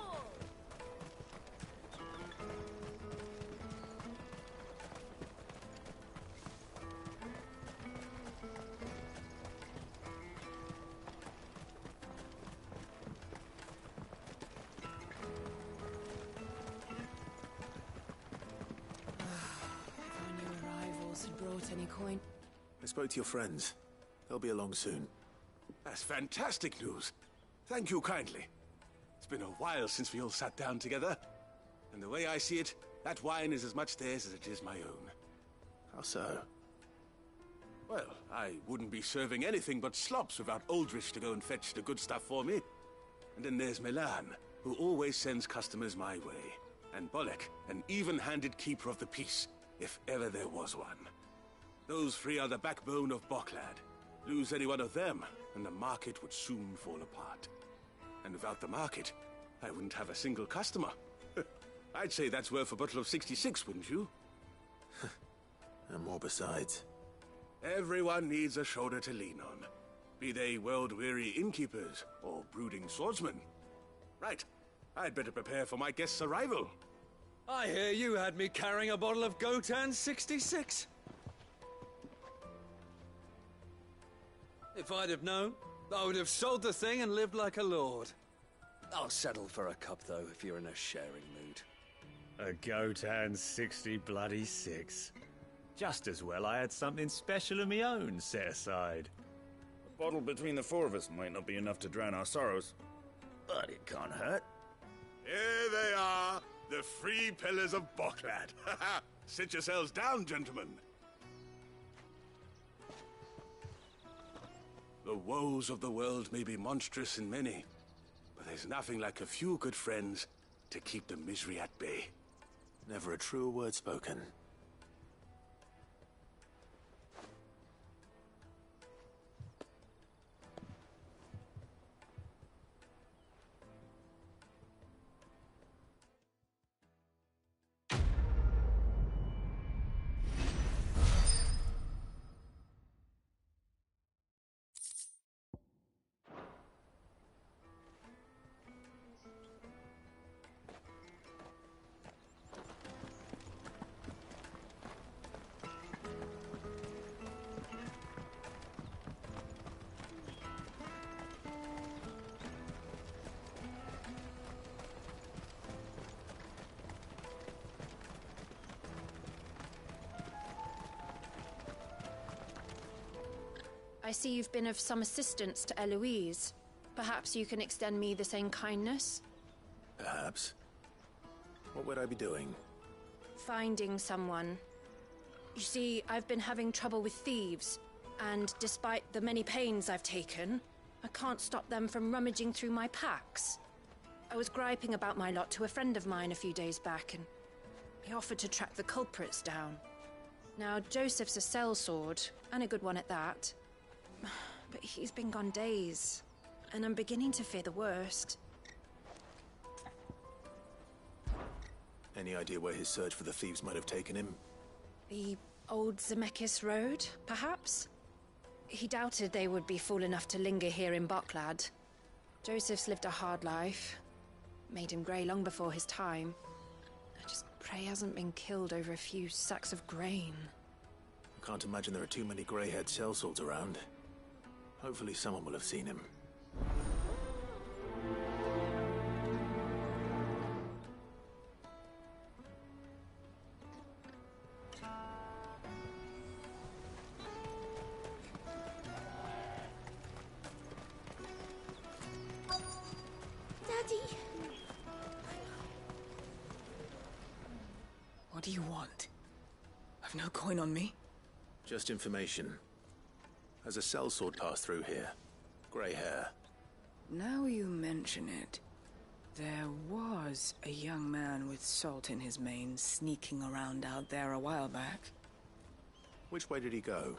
Any coin? I spoke to your friends. They'll be along soon. That's fantastic news. Thank you kindly. It's been a while since we all sat down together. And the way I see it, that wine is as much theirs as it is my own. How so? Well, I wouldn't be serving anything but slops without Aldrich to go and fetch the good stuff for me. And then there's Milan, who always sends customers my way. And Bolek, an even-handed keeper of the peace, if ever there was one. Those three are the backbone of Boklad. Lose any one of them, and the market would soon fall apart. And without the market, I wouldn't have a single customer. I'd say that's worth a bottle of 66, wouldn't you? And more besides. Everyone needs a shoulder to lean on. Be they world-weary innkeepers or brooding swordsmen. Right. I'd better prepare for my guest's arrival. I hear you had me carrying a bottle of Gotan 66. If I'd have known, I would have sold the thing and lived like a lord. I'll settle for a cup, though, if you're in a sharing mood. A Gotan 66. Just as well I had something special of my own set aside. A bottle between the four of us might not be enough to drown our sorrows, but it can't hurt. Here they are, the free pillars of Boklad. Sit yourselves down, gentlemen. The woes of the world may be monstrous in many, but there's nothing like a few good friends to keep the misery at bay. Never a truer word spoken. I see you've been of some assistance to Eloise. Perhaps you can extend me the same kindness? Perhaps. What would I be doing? Finding someone. You see, I've been having trouble with thieves, and despite the many pains I've taken, I can't stop them from rummaging through my packs. I was griping about my lot to a friend of mine a few days back, and he offered to track the culprits down. Now, Joseph's a sellsword, and a good one at that. But he's been gone days, and I'm beginning to fear the worst. Any idea where his search for the thieves might have taken him? The old Zemeckis Road, perhaps? He doubted they would be fool enough to linger here in Boklad. Joseph's lived a hard life. Made him grey long before his time. I just pray he hasn't been killed over a few sacks of grain. I can't imagine there are too many grey-haired sellswords around. Hopefully someone will have seen him. Daddy! What do you want? I've no coin on me. Just information. Has a sellsword passed through here? Grey hair. Now you mention it, there was a young man with salt in his mane sneaking around out there a while back. Which way did he go?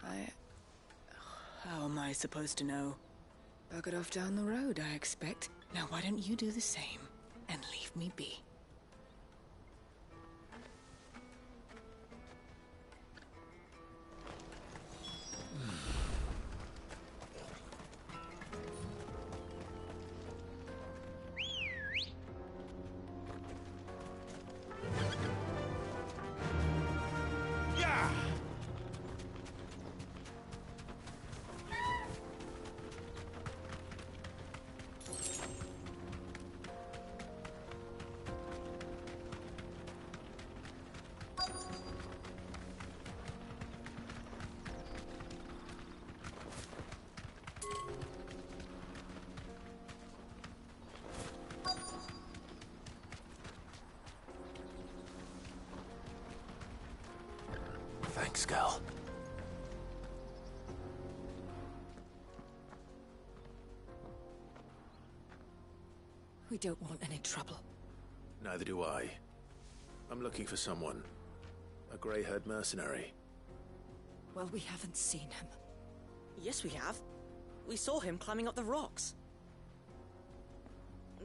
How am I supposed to know? Buggered off down the road, I expect. Now why don't you do the same and leave me be? Thanks, Gal. We don't want any trouble. Neither do I. I'm looking for someone. A grey-haired mercenary. Well, we haven't seen him. Yes, we have. We saw him climbing up the rocks.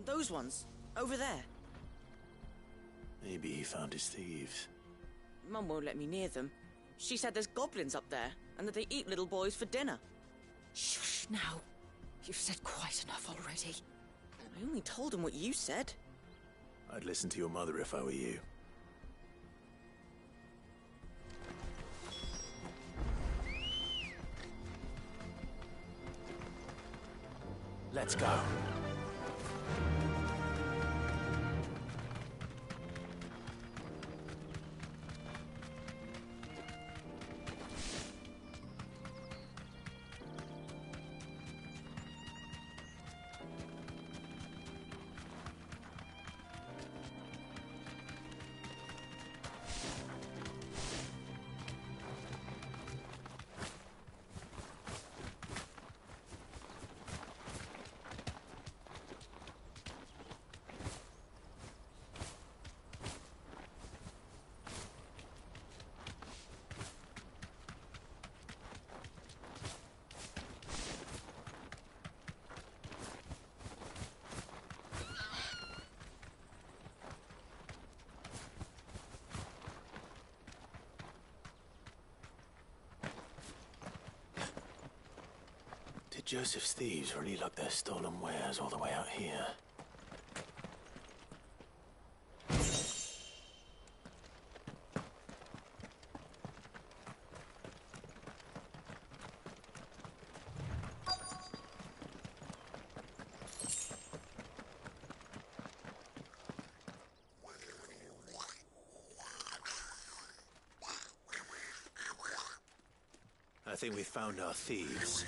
Those ones, over there. Maybe he found his thieves. Mum won't let me near them. She said there's goblins up there, and that they eat little boys for dinner. Shush now. You've said quite enough already. I only told him what you said. I'd listen to your mother if I were you. Let's go. Did Joseph's thieves really lug their stolen wares all the way out here? I think we found our thieves.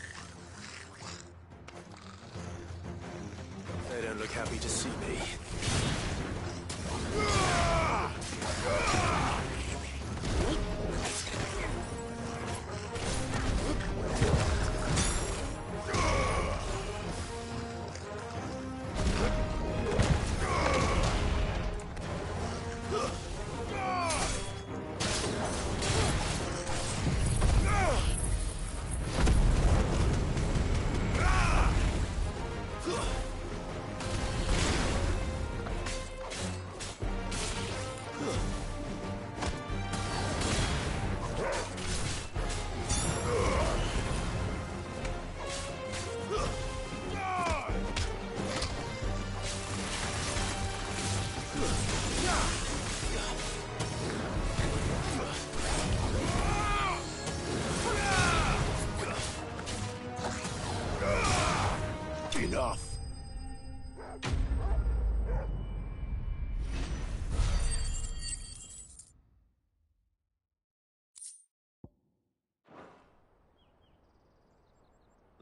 They don't look happy to see me. Enough.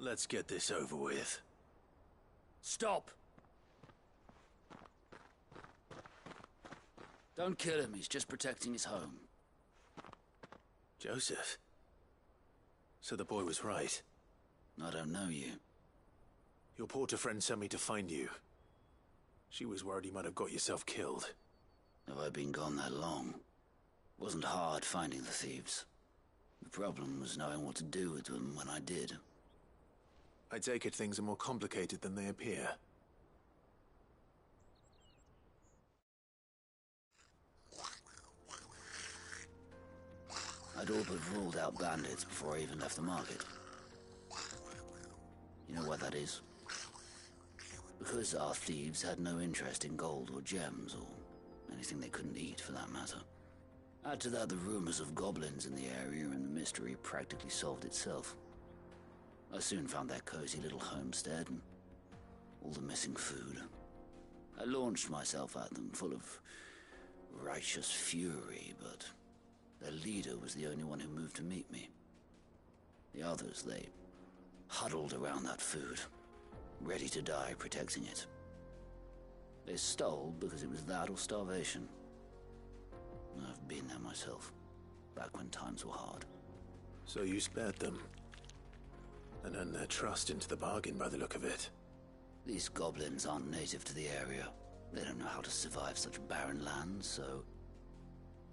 Let's get this over with. Stop! Don't kill him, he's just protecting his home. Joseph? So the boy was right. I don't know you. Your porter friend sent me to find you. She was worried you might have got yourself killed. Have I been gone that long? It wasn't hard finding the thieves. The problem was knowing what to do with them when I did. I take it things are more complicated than they appear. I'd all but ruled out bandits before I even left the market. You know why that is? Because our thieves had no interest in gold or gems, or anything they couldn't eat for that matter. Add to that the rumors of goblins in the area, and the mystery practically solved itself. I soon found their cozy little homestead, and all the missing food. I launched myself at them, full of righteous fury, but their leader was the only one who moved to meet me. The others, they huddled around that food, ready to die protecting it. They stole because it was that or starvation. I've been there myself, back when times were hard. So you spared them, and earned their trust into the bargain by the look of it. These goblins aren't native to the area. They don't know how to survive such barren lands, so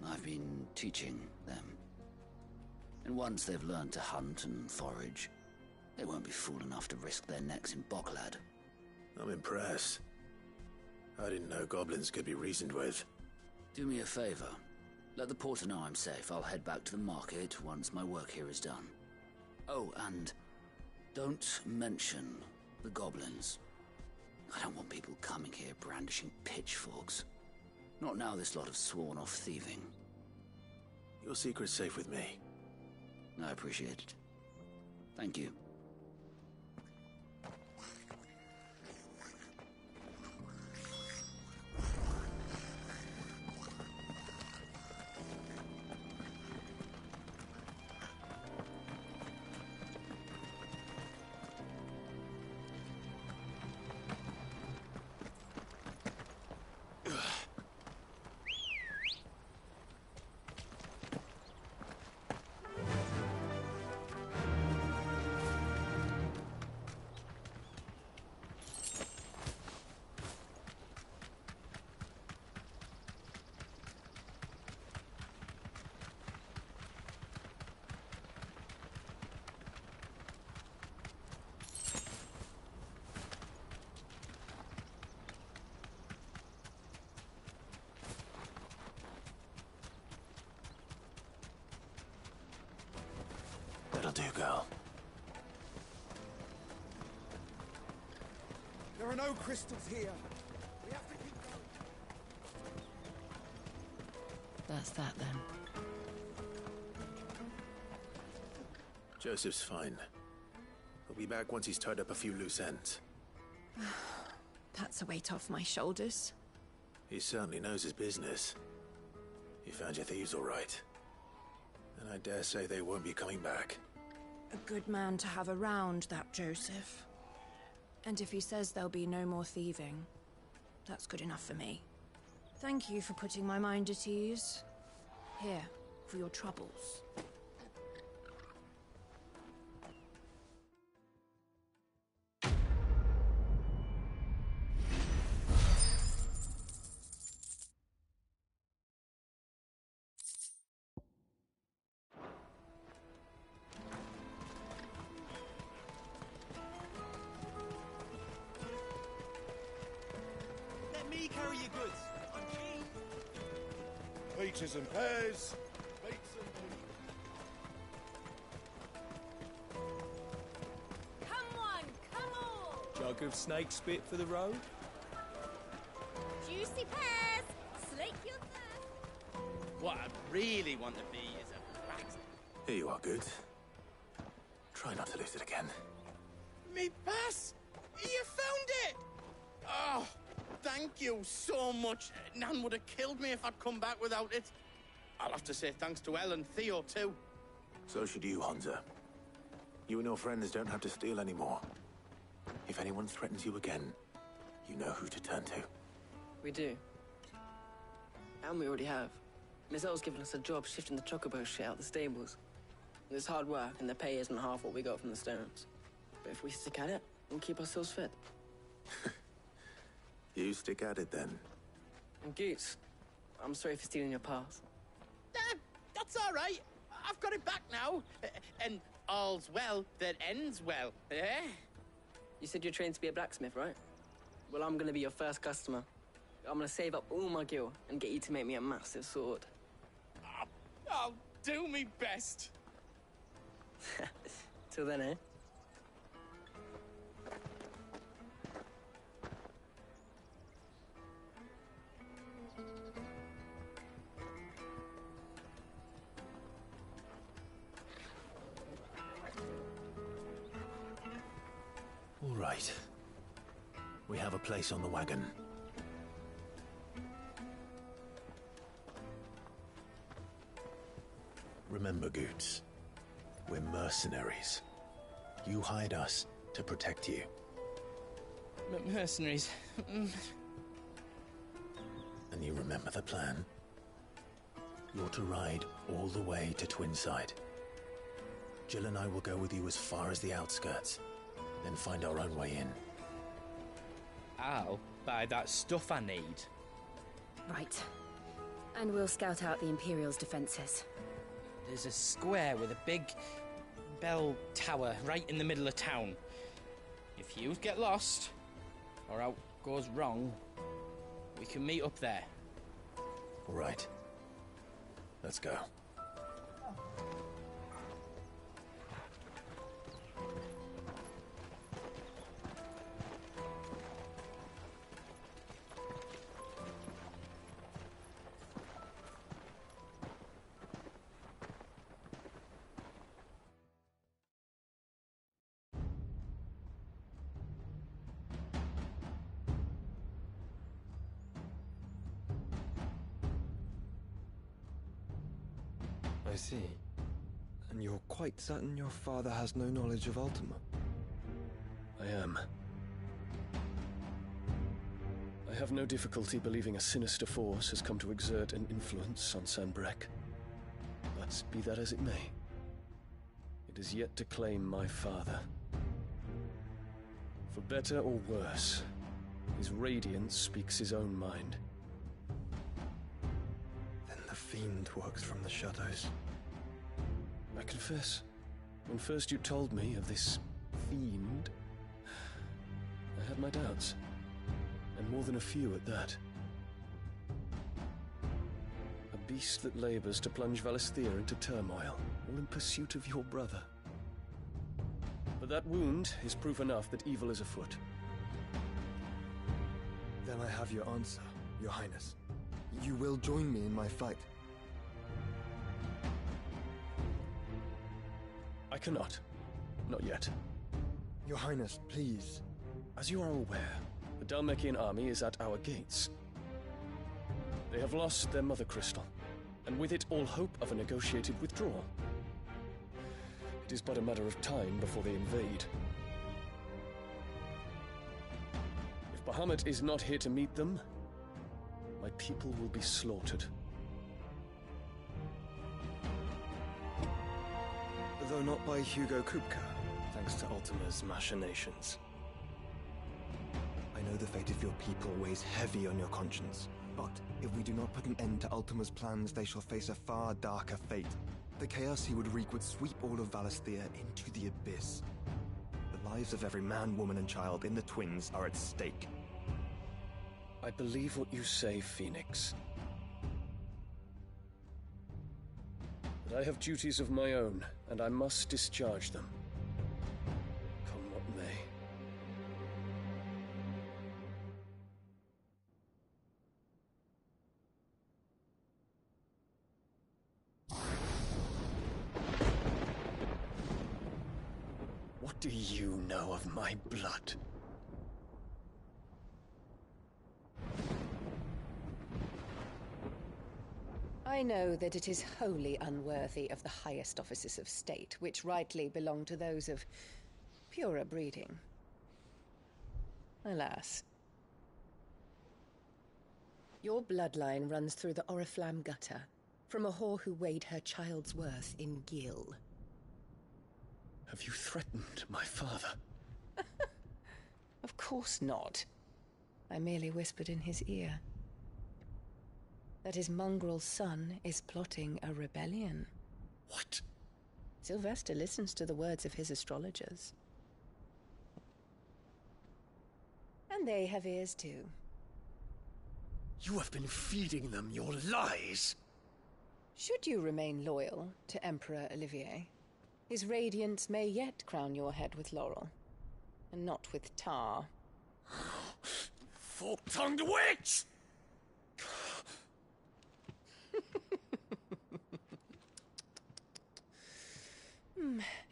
I've been teaching them. And once they've learned to hunt and forage, They won't be fool enough to risk their necks in Bocklad. I'm impressed. I didn't know goblins could be reasoned with. Do me a favor. Let the porter know I'm safe. I'll head back to the market once my work here is done. Oh, and don't mention the goblins. I don't want people coming here brandishing pitchforks. Not now this lot have sworn off thieving. Your secret's safe with me. I appreciate it. Thank you. That'll do, girl. There are no crystals here. We have to keep going. That's that then. Joseph's fine. He'll be back once he's tied up a few loose ends. That's a weight off my shoulders. He certainly knows his business. You found your thieves all right. And I dare say they won't be coming back. A good man to have around, that Joseph. And if he says there'll be no more thieving, that's good enough for me. Thank you for putting my mind at ease. Here, for your troubles. Let me carry your goods. I'm cheap. Peaches and pears. Beets and peas. Come on, come on! Jug of snake spit for the road? Juicy pears! Slake your thirst! What I really want to be is a rat. Here you are, good. Try not to lose it again. Me pass! You found it! Oh, thank you so much. Nan would have killed me if I'd come back without it. I'll have to say thanks to Elle and Theo, too. So should you, Hunter. You and your friends don't have to steal anymore. If anyone threatens you again, you know who to turn to. We do. And we already have. Miss Elle's given us a job shifting the chocobo shit out the stables. It's hard work, and the pay isn't half what we got from the stones. But if we stick at it, we'll keep ourselves fit. You stick at it, then. And Goots, I'm sorry for stealing your pass. That's all right. I've got it back now. And all's well that ends well, eh? You said you're trained to be a blacksmith, right? Well, I'm gonna be your first customer. I'm gonna save up all my gil and get you to make me a massive sword. I'll do me best. Till then, eh? All right. We have a place on the wagon. Remember, Goots, we're mercenaries. You hired us to protect you. Mercenaries. And you remember the plan? You're to ride all the way to Twinside. Jill and I will go with you as far as the outskirts, then find our own way in. I'll buy that stuff I need. Right. And we'll scout out the Imperial's defenses. There's a square with a big bell tower right in the middle of town. If you get lost, or out goes wrong, we can meet up there. All right. Let's go. I see. And you're quite certain your father has no knowledge of Ultima? I am. I have no difficulty believing a sinister force has come to exert an influence on Sanbreque. But be that as it may, it is yet to claim my father. For better or worse, his radiance speaks his own mind. Then the fiend works from the shadows. I confess, when first you told me of this fiend, I had my doubts, and more than a few at that. A beast that labors to plunge Valisthea into turmoil, all in pursuit of your brother. But that wound is proof enough that evil is afoot. Then I have your answer, Your Highness. You will join me in my fight. I cannot. Not yet. Your Highness, please. As you are aware, the Dhalmekian army is at our gates. They have lost their mother crystal, and with it all hope of a negotiated withdrawal. It is but a matter of time before they invade. If Bahamut is not here to meet them, my people will be slaughtered. Though not by Hugo Kupka, thanks to Ultima's machinations. I know the fate of your people weighs heavy on your conscience, but if we do not put an end to Ultima's plans, they shall face a far darker fate. The chaos he would wreak would sweep all of Valisthea into the abyss. The lives of every man, woman, and child in the Twins are at stake. I believe what you say, Phoenix. But I have duties of my own, and I must discharge them. Come what may. What do you know of my blood? I know that it is wholly unworthy of the highest offices of state, which rightly belong to those of purer breeding. Alas. Your bloodline runs through the Oriflamme gutter, from a whore who weighed her child's worth in gil. Have you threatened my father? Of course not. I merely whispered in his ear that his mongrel son is plotting a rebellion. What? Sylvester listens to the words of his astrologers. And they have ears too. You have been feeding them your lies! Should you remain loyal to Emperor Olivier, his radiance may yet crown your head with laurel, and not with tar. Fork-tongued witch!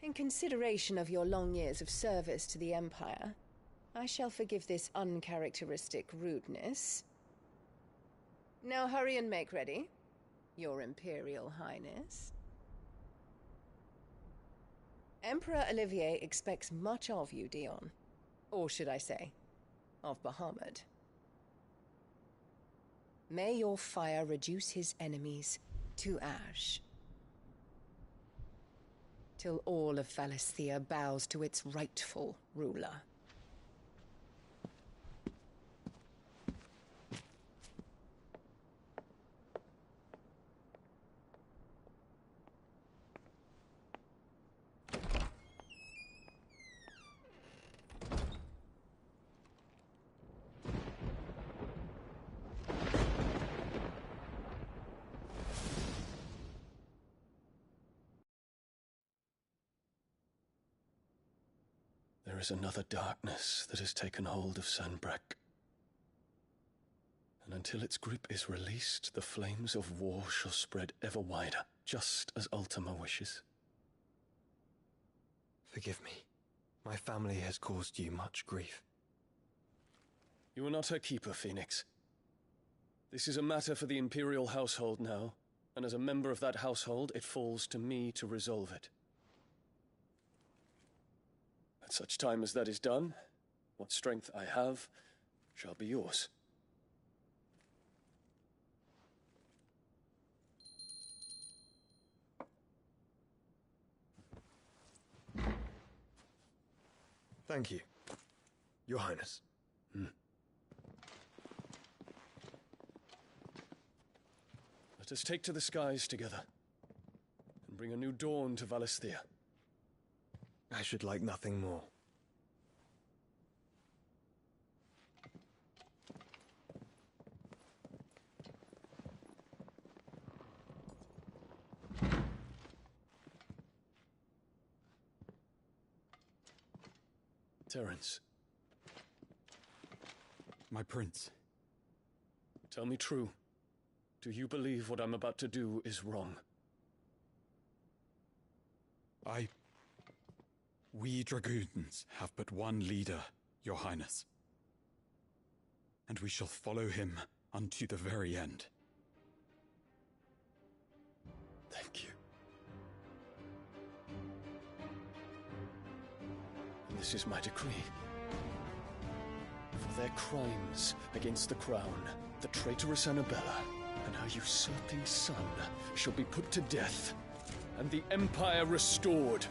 In consideration of your long years of service to the Empire, I shall forgive this uncharacteristic rudeness. Now hurry and make ready, Your Imperial Highness. Emperor Olivier expects much of you, Dion. Or should I say, of Bahamut. May your fire reduce his enemies to ash, till all of Valisthea bows to its rightful ruler. is another darkness that has taken hold of Sanbreque. And until its grip is released, the flames of war shall spread ever wider, just as Ultima wishes. Forgive me. My family has caused you much grief. You are not her keeper, Phoenix. This is a matter for the Imperial household now, and as a member of that household, it falls to me to resolve it. At such time as that is done, what strength I have shall be yours. Thank you, Your Highness. Let us take to the skies together, and bring a new dawn to Valisthea. I should like nothing more. Terence. My prince. Tell me true. Do you believe what I'm about to do is wrong? We dragoons have but one leader, Your Highness. And we shall follow him unto the very end. Thank you. And this is my decree. For their crimes against the crown, the traitorous Annabella and her usurping son shall be put to death, and the Empire restored.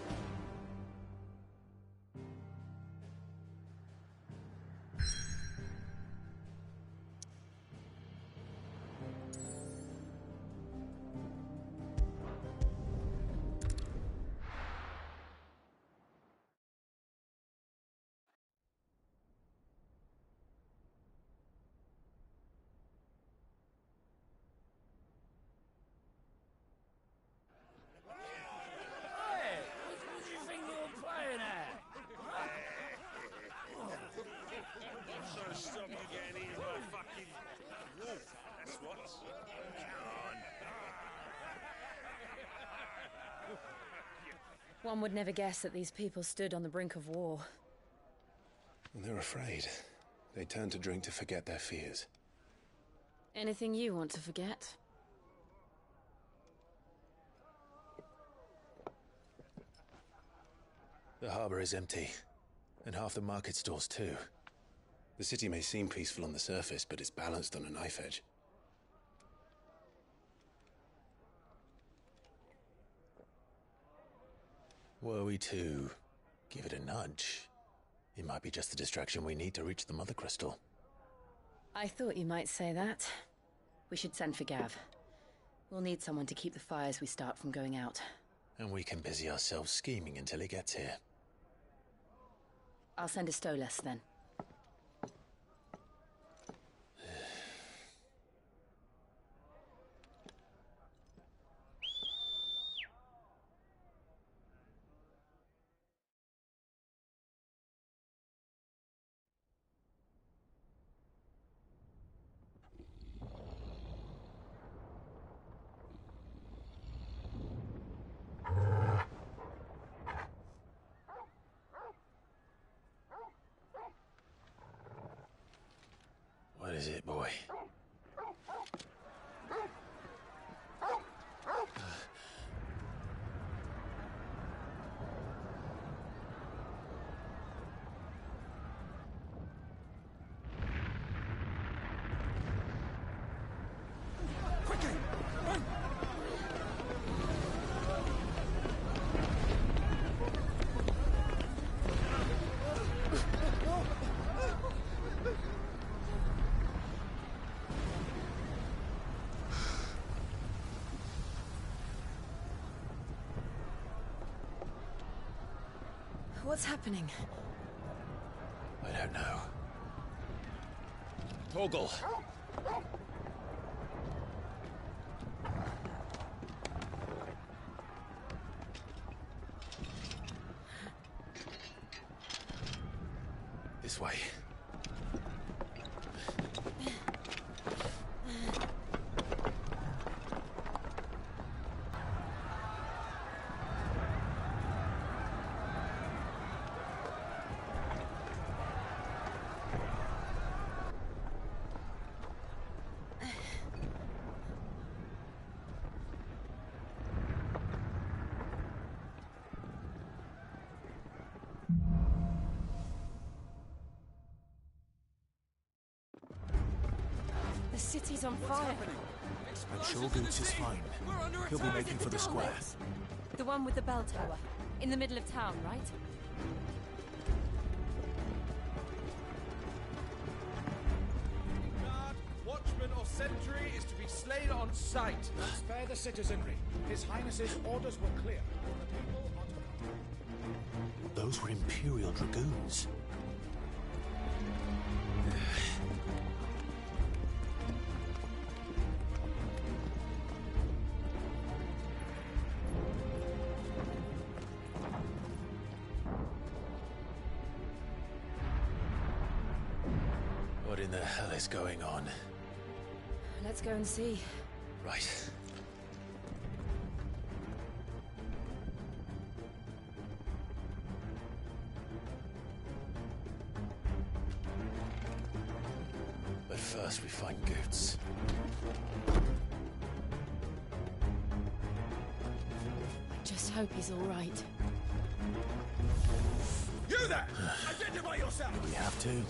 One would never guess that these people stood on the brink of war. They're afraid. They turn to drink to forget their fears. Anything you want to forget? The harbor is empty, and half the market stalls too. The city may seem peaceful on the surface, but it's balanced on a knife edge. Were we to give it a nudge, it might be just the distraction we need to reach the Mother Crystal. I thought you might say that. We should send for Gav. We'll need someone to keep the fires we start from going out. And we can busy ourselves scheming until he gets here. I'll send a Stolas then. What is it, boy? What's happening? I don't know. Torgal! This way. The city's on fire. I'm sure Goots is fine. He'll be making for the square. The one with the bell tower. In the middle of town, right? Guard, watchman or sentry is to be slain on sight. Spare the citizenry. His Highness's orders were clear. Those were Imperial Dragoons. What in the hell is going on? Let's go and see. Right. But first we find Goots. Just hope he's all right. You there! Identify yourself! We have to.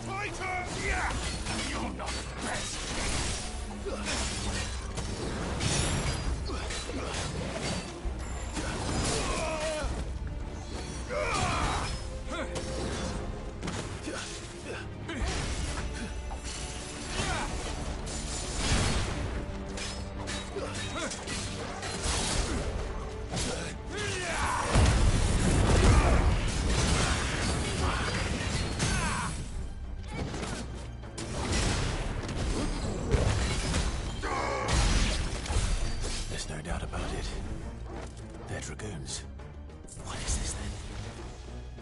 Fighter! Yeah! You're not the best. There's no doubt about it. They're dragoons. What is this then?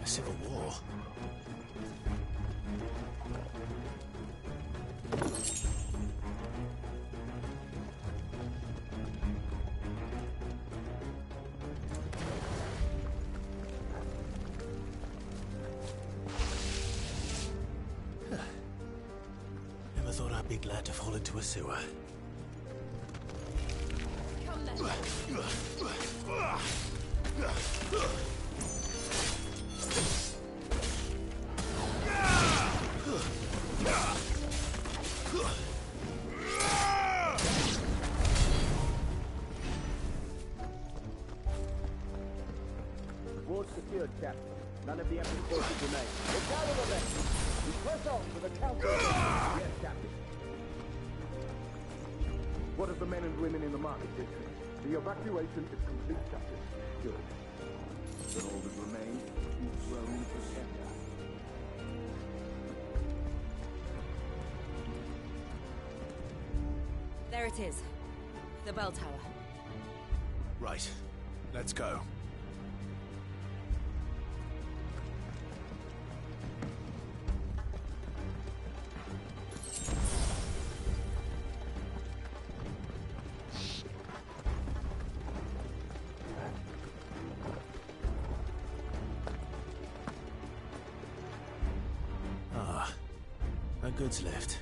A civil war? Never thought I'd be glad to fall into a sewer. Come then. Ward secured, Captain. None of the Emperor's forces remain. Look out of the way! We press on for the council. Yes, Captain. What of the men and women in the market district? The evacuation is complete, Captain. Good. Then all that remains is Rome Presenta. There it is. The bell tower. Right. Let's go. Ah, no goods left.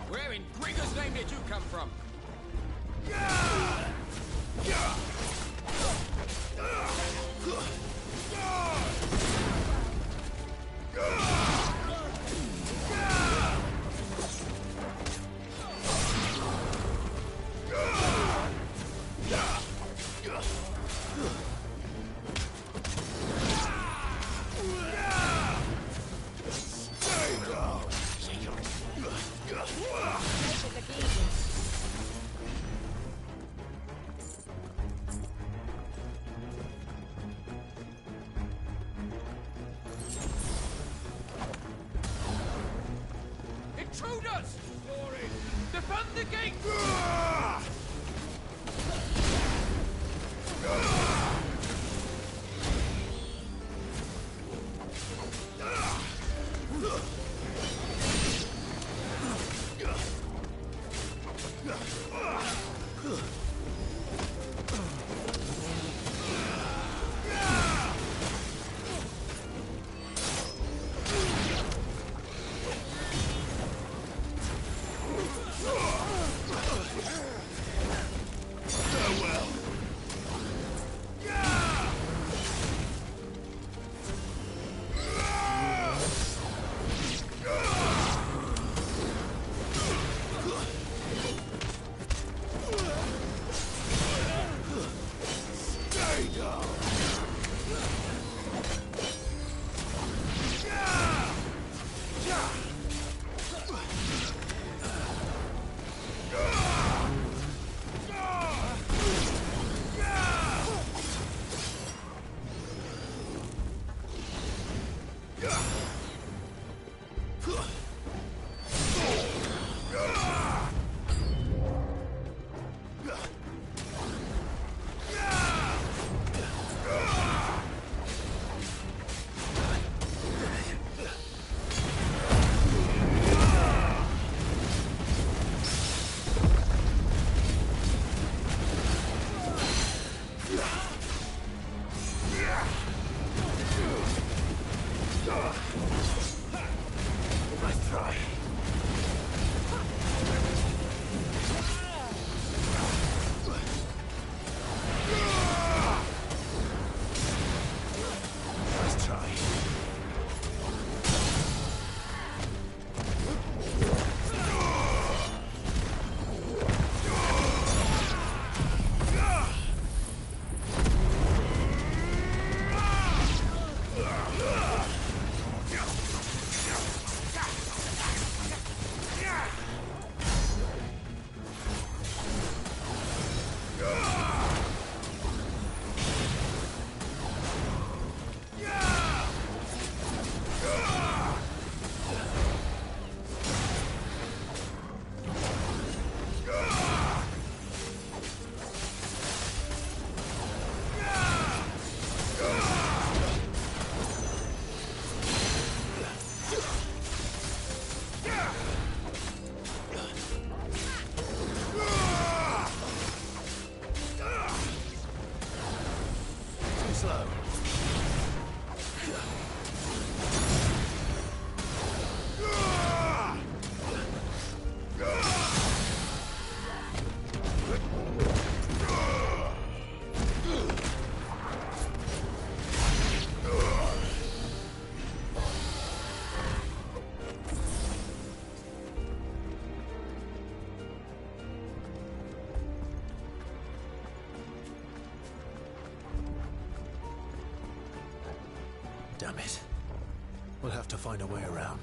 Where in Grigger's name did you come from? Intruders! Glory! Defend the gate! Damn it. We'll have to find a way around.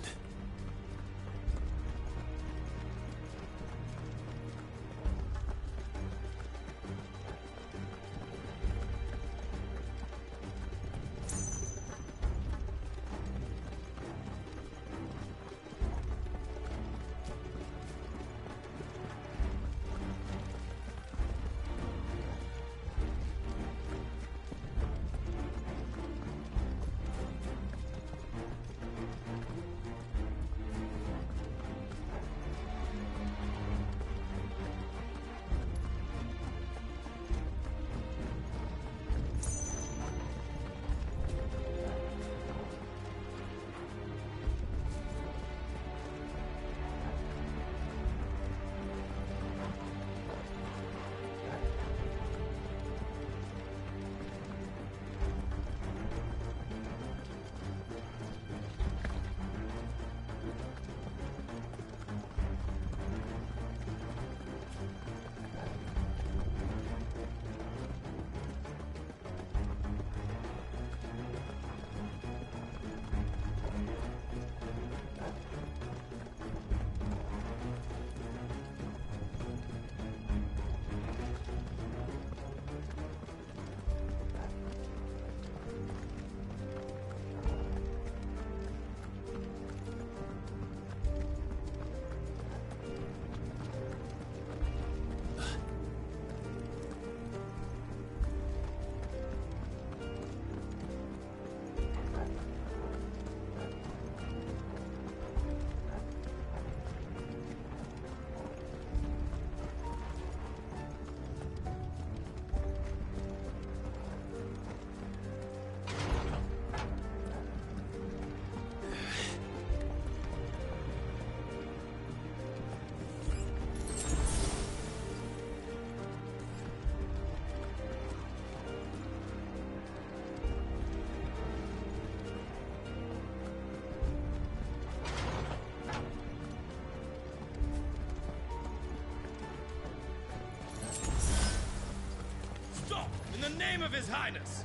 In the name of His Highness!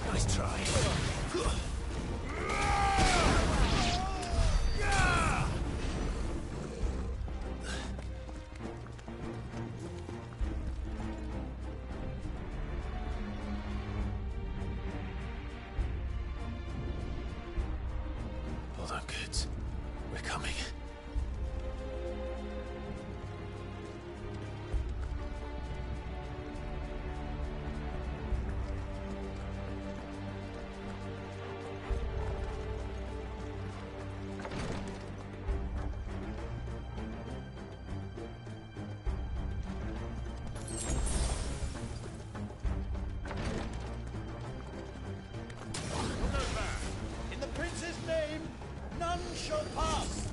Nice try. Hold on, kids. We're coming. In the prince's name, none shall pass.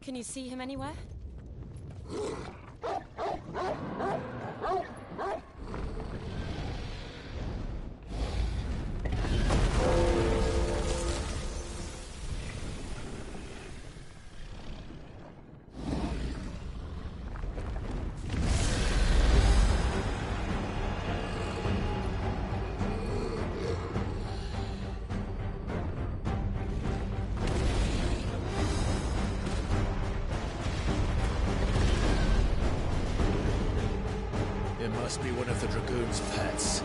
Can you see him anywhere? It must be one of the Dragoon's pets.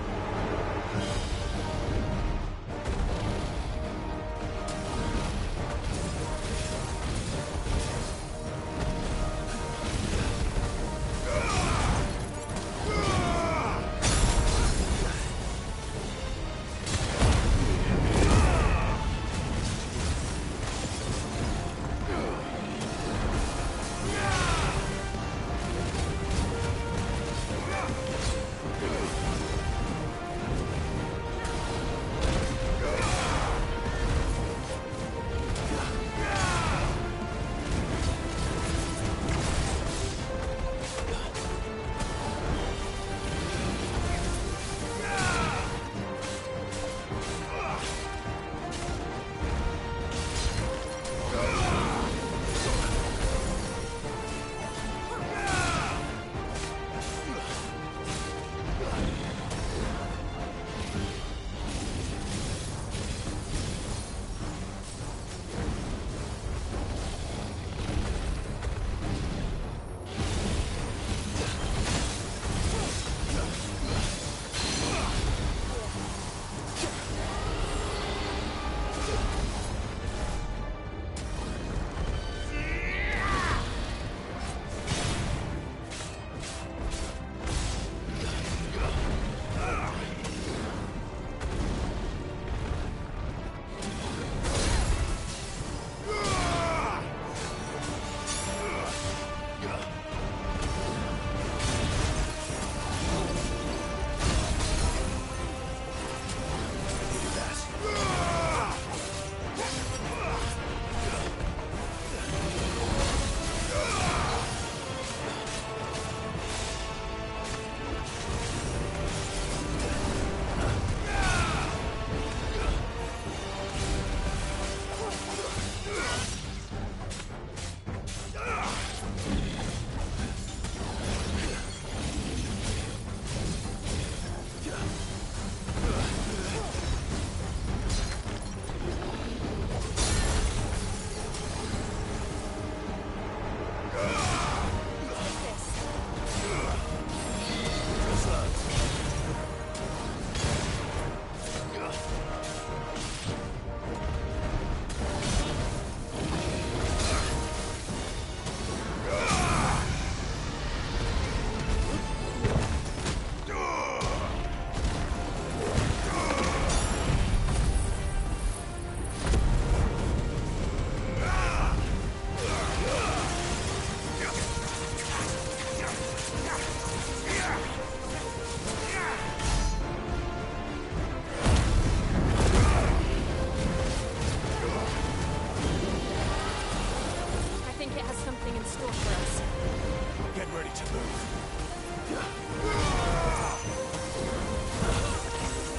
Get ready to move.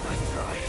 I try.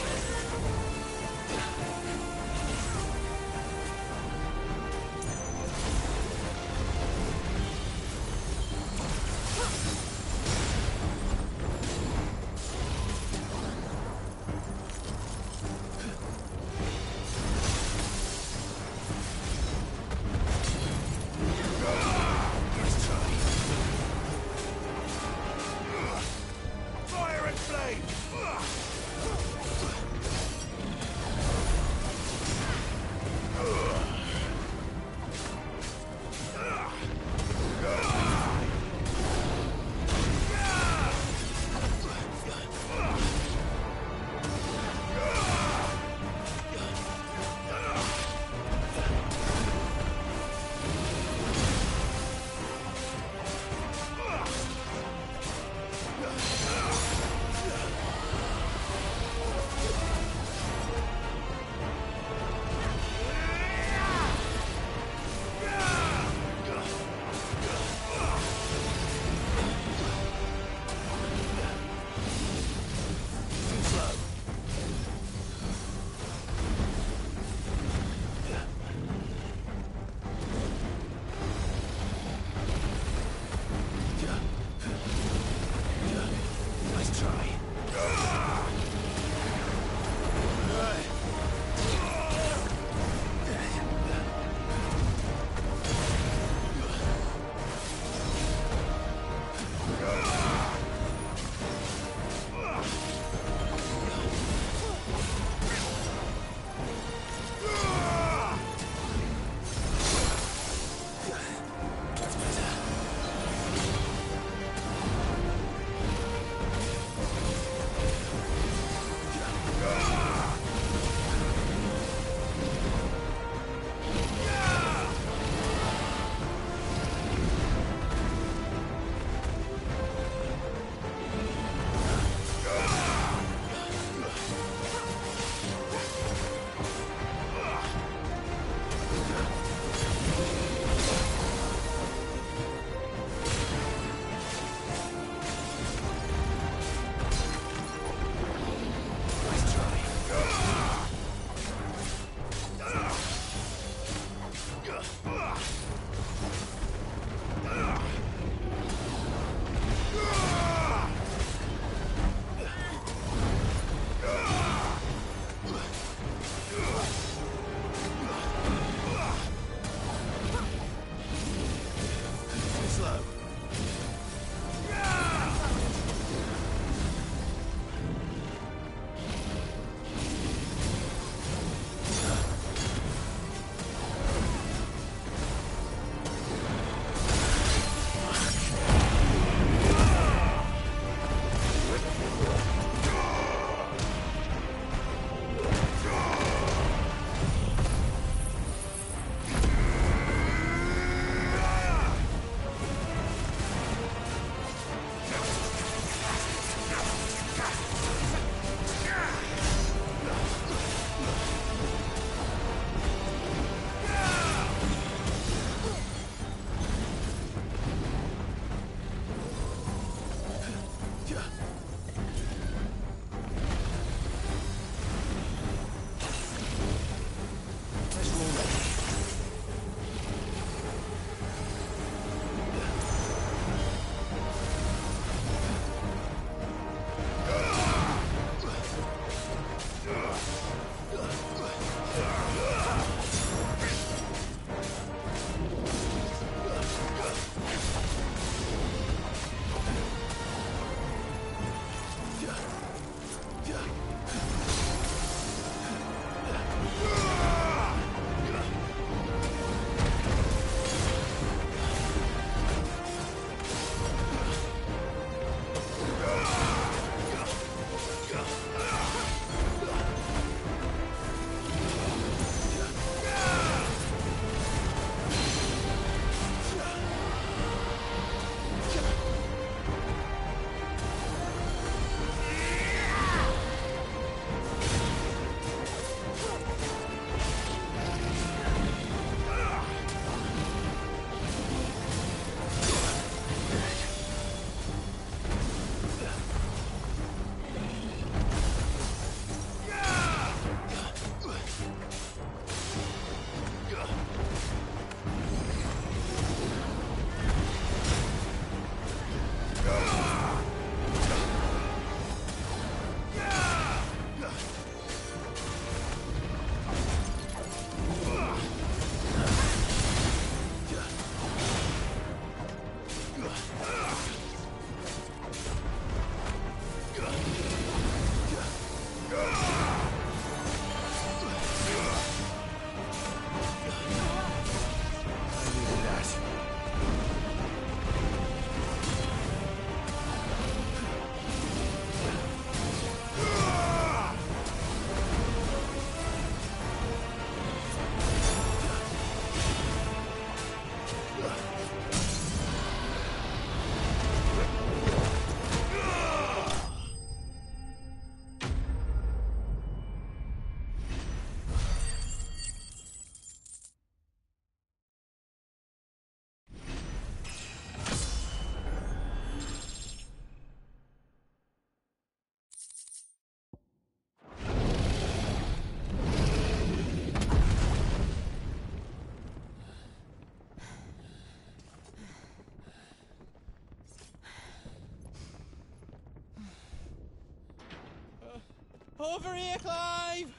Over here, Clive!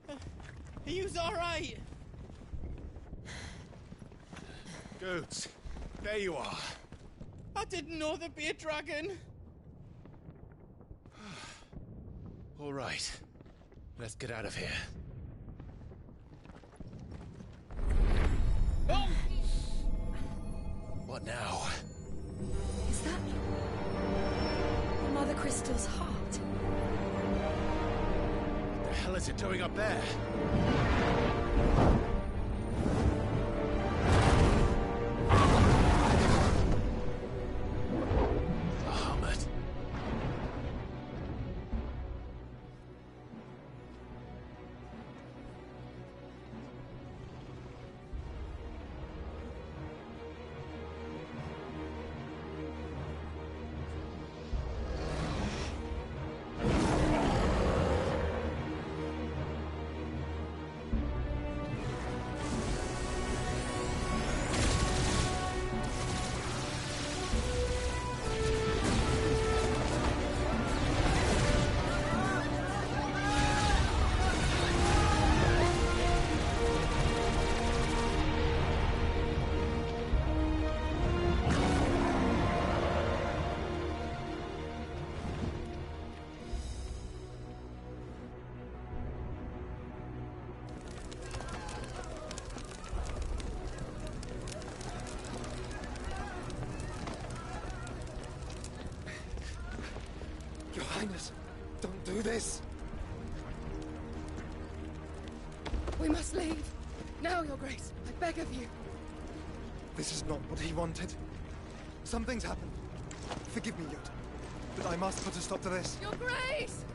Are you alright? Goods, there you are. I didn't know there'd be a dragon. All right, let's get out of here. Oh! What now? Is that Mother Crystal's heart? What the hell is it doing up there? Bahamut. Your Highness, don't do this! We must leave. Now, Your Grace. I beg of you. This is not what he wanted. Something's happened. Forgive me, Yod, but I must put a stop to this. Your Grace!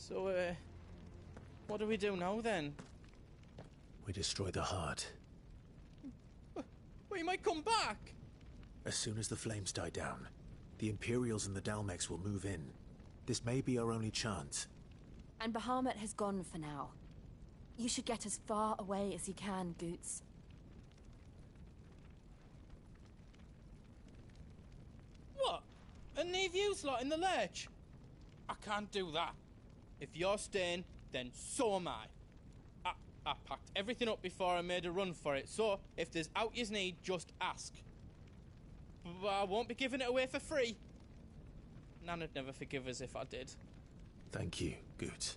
So, what do we do now then? We destroy the heart. We might come back! As soon as the flames die down, the Imperials and the Dalmex will move in. This may be our only chance. And Bahamut has gone for now. You should get as far away as you can, Goots. What? And leave you lot in the lurch? I can't do that. If you're staying, then so am I. I packed everything up before I made a run for it, so if there's out you need, just ask. But I won't be giving it away for free. Nan'd never forgive us if I did. Thank you, Goots.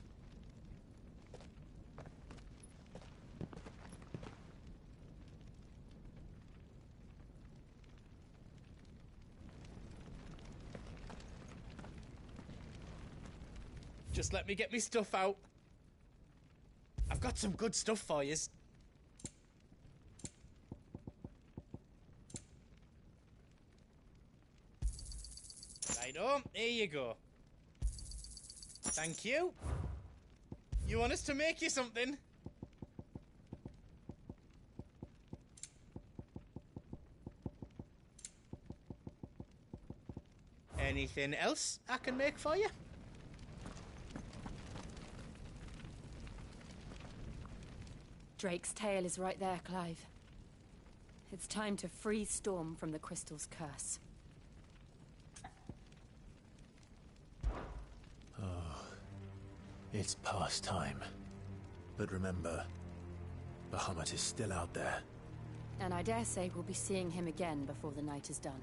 Just let me get me stuff out. I've got some good stuff for yous. Righto, here you go. Thank you. You want us to make you something? Anything else I can make for you? Drake's tail is right there, Clive. It's time to free Storm from the crystal's curse. Oh, it's past time. But remember, Bahamut is still out there. And I dare say we'll be seeing him again before the night is done.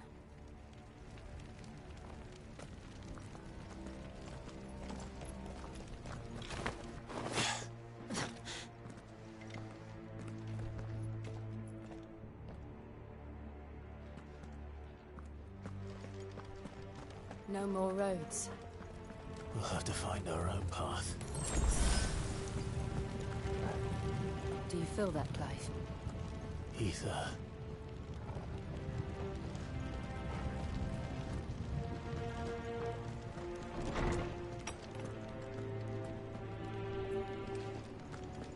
No more roads. We'll have to find our own path. Do you feel that, Clive? Ether.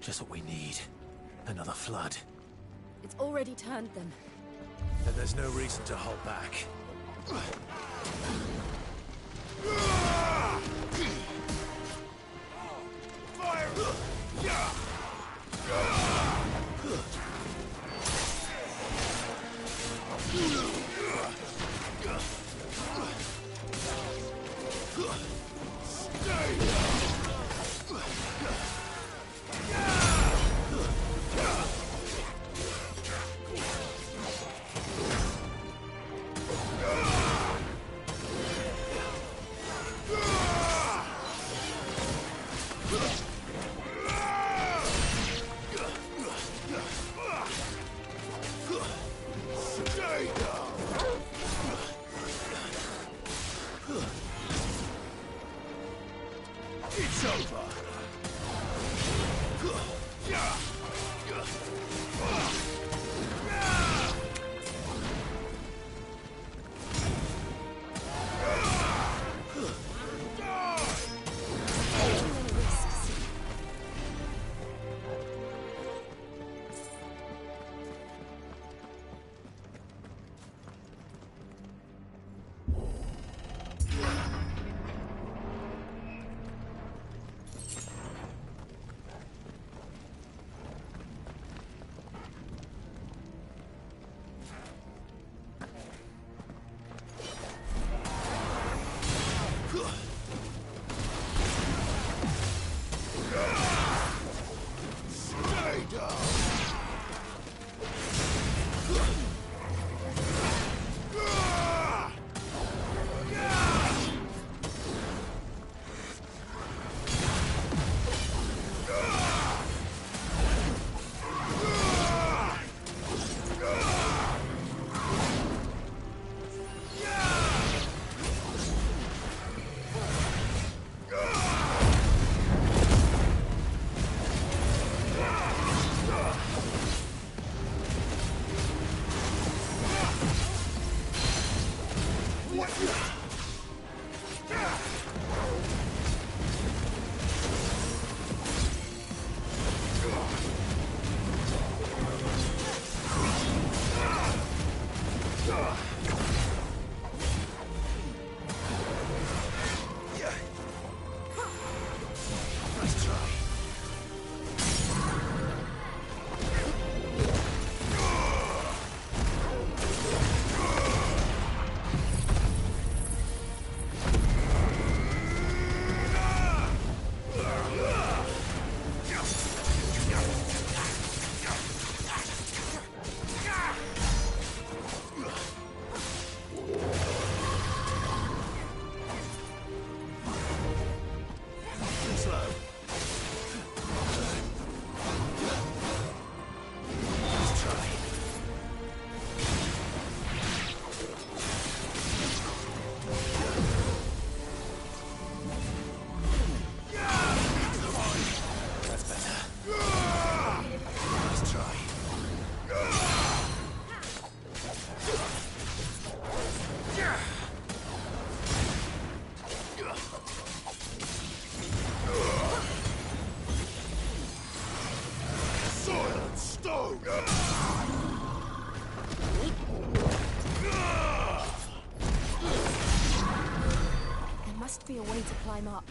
Just what we need. Another flood. It's already turned them. Then there's no reason to hold back. It's over. must be a way to climb up.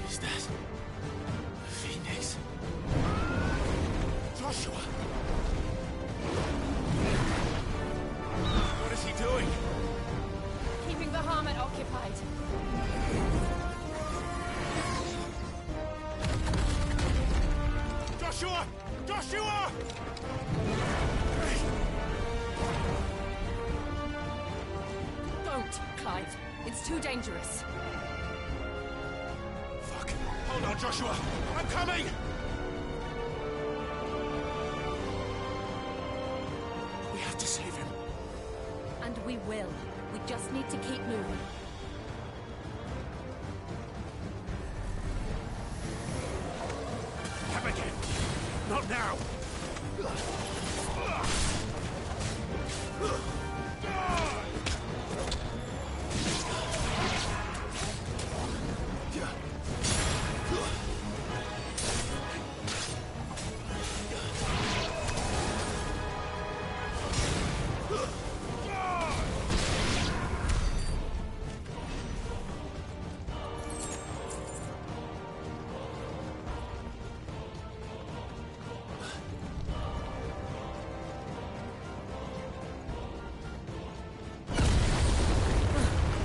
Is that a phoenix? Joshua! What is he doing? Keeping the Hermit occupied. Joshua! Joshua! Don't, Clive. It's too dangerous. Fuck. Hold on, Joshua! I'm coming! We have to save him. And we will. We just need to keep moving. Come again! Not now!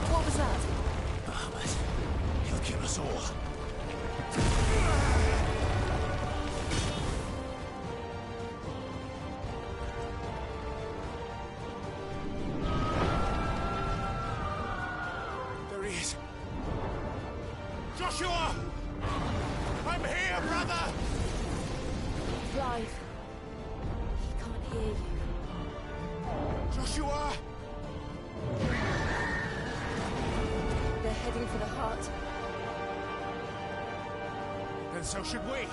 What was that? Bahamut. He'll kill us all. There he is. Joshua! I'm here, brother! Clive. He can't hear you. Joshua! They're heading for the heart. Then so should we.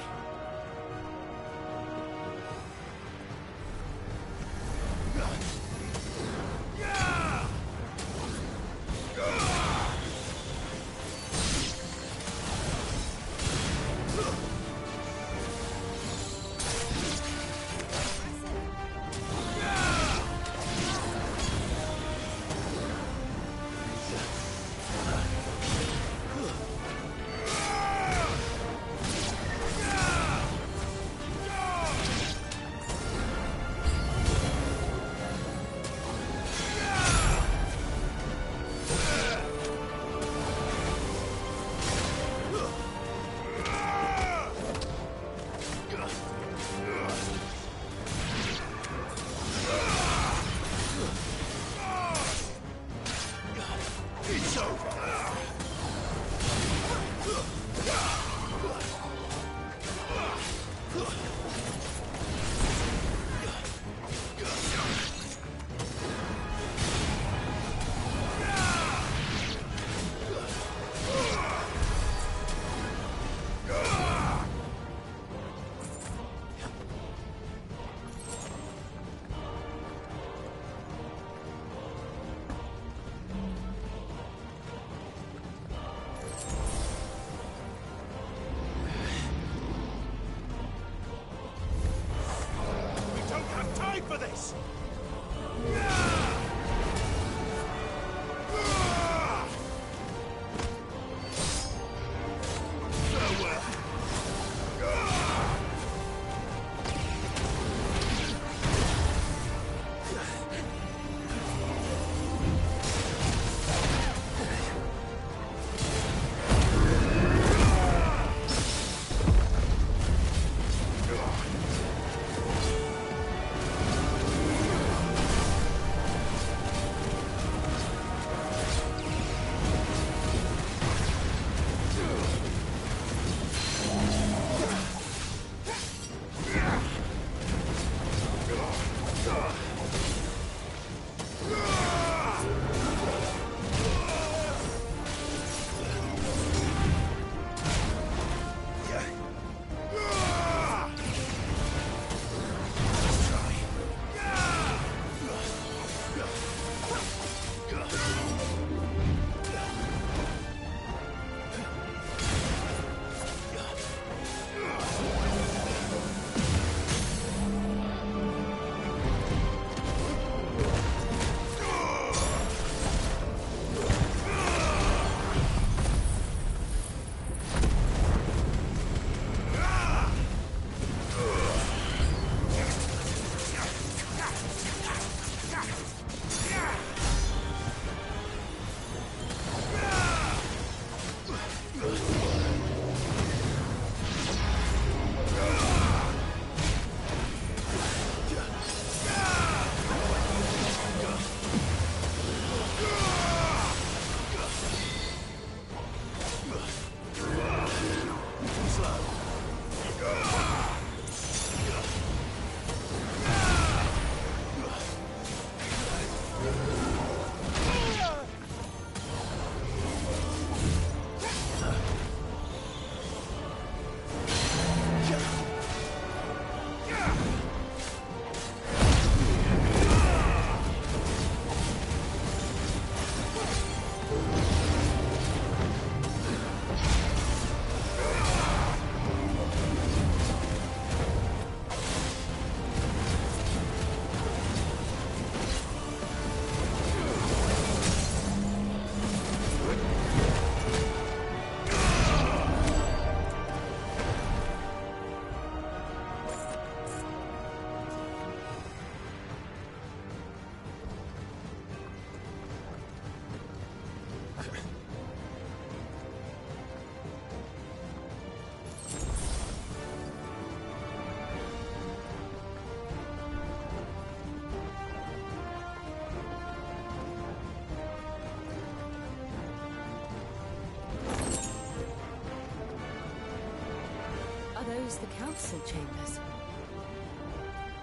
was the council chambers.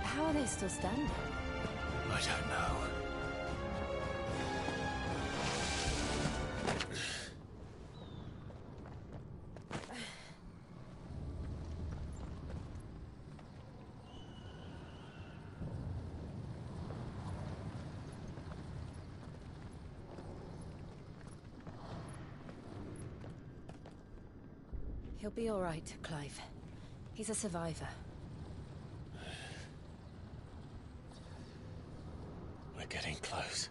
How are they still standing? I don't know. He'll be all right, Clive. He's a survivor. We're getting close.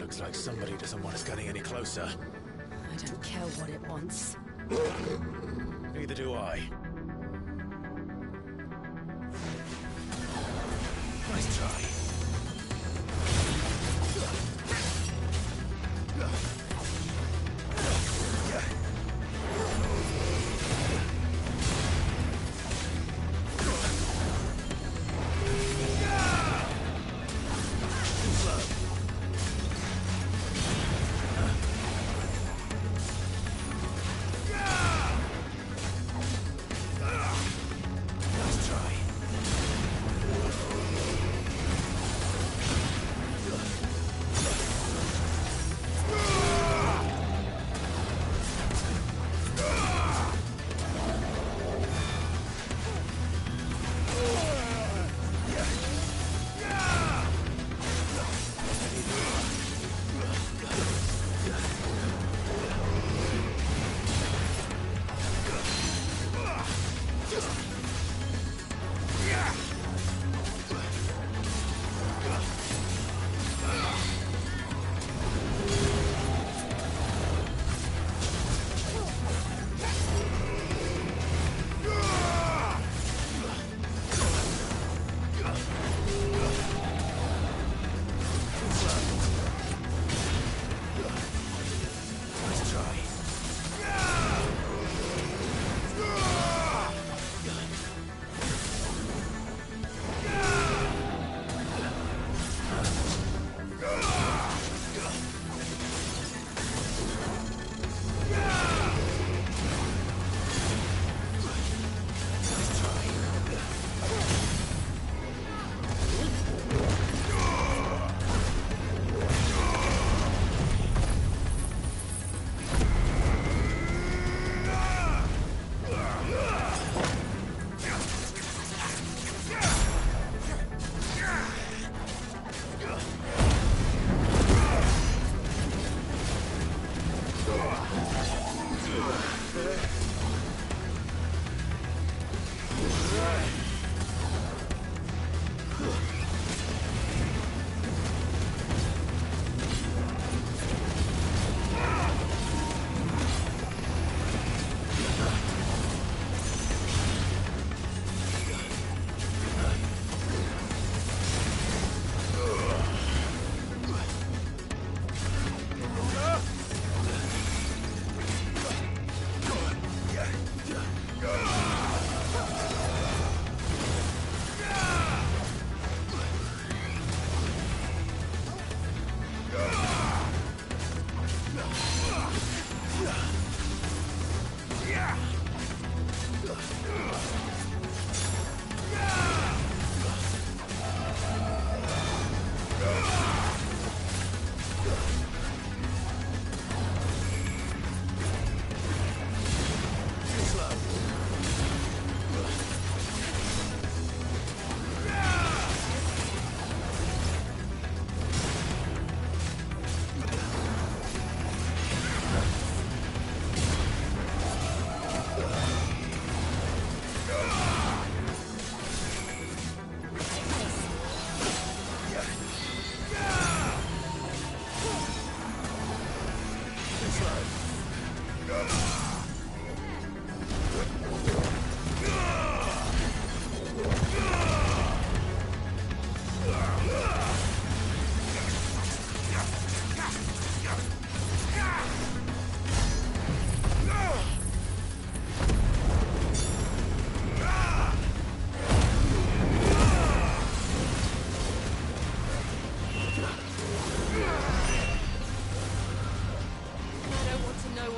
Looks like somebody doesn't want us getting any closer. I don't care what it wants. Neither do I. Nice try.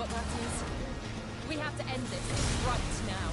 what that is? We have to end this right now.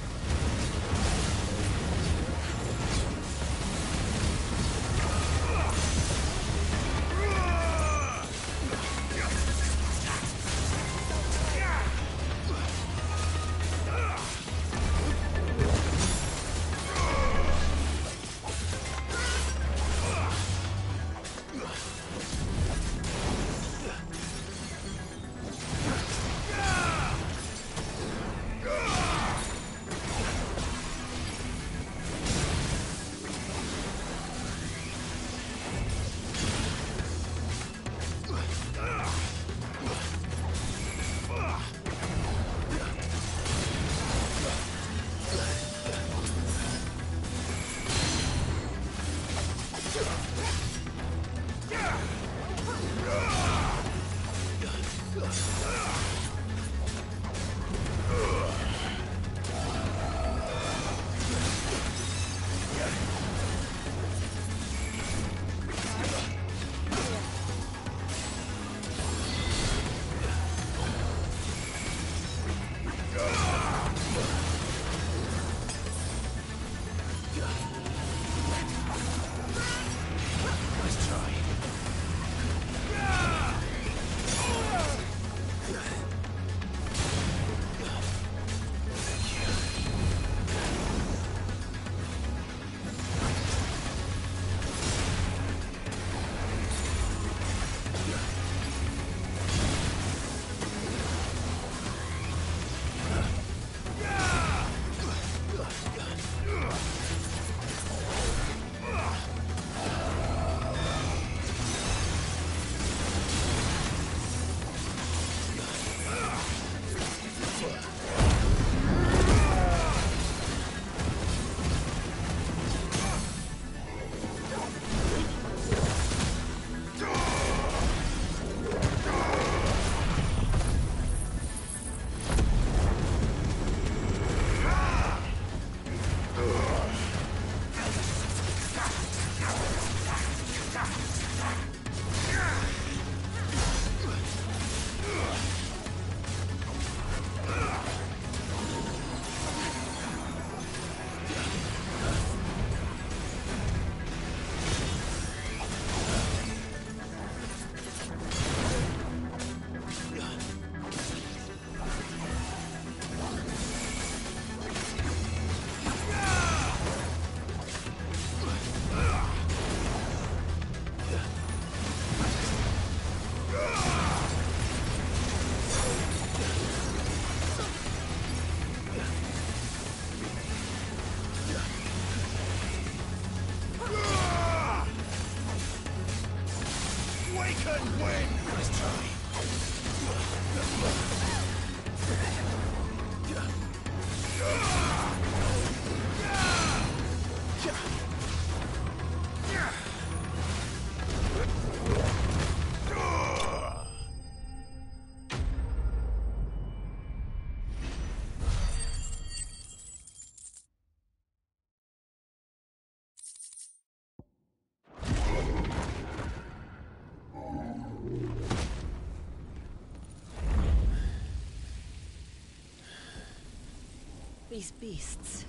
These beasts,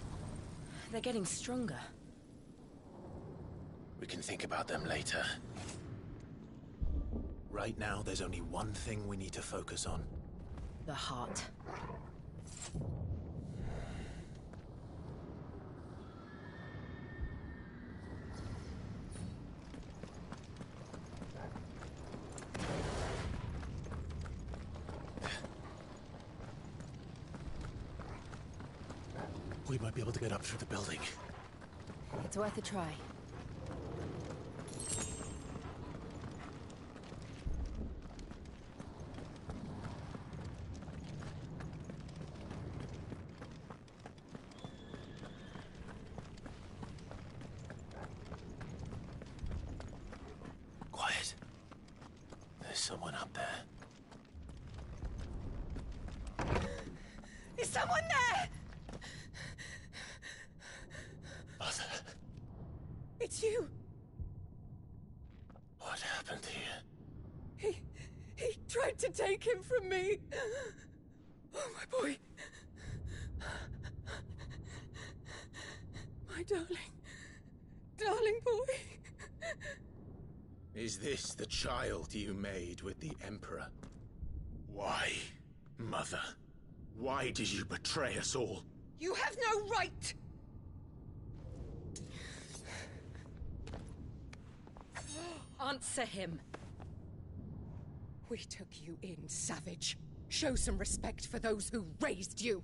they're getting stronger. We can think about them later. Right now, there's only one thing we need to focus on. The heart. We might be able to get up through the building. It's worth a try. Quiet. There's someone up there. Is someone there? Mother. It's you. What happened here? He tried to take him from me. Oh, my boy. My darling. Darling boy. Is this the child you made with the Emperor? Why, Mother? Why did you betray us all? You have no right! Answer him. We took you in, savage. Show some respect for those who raised you.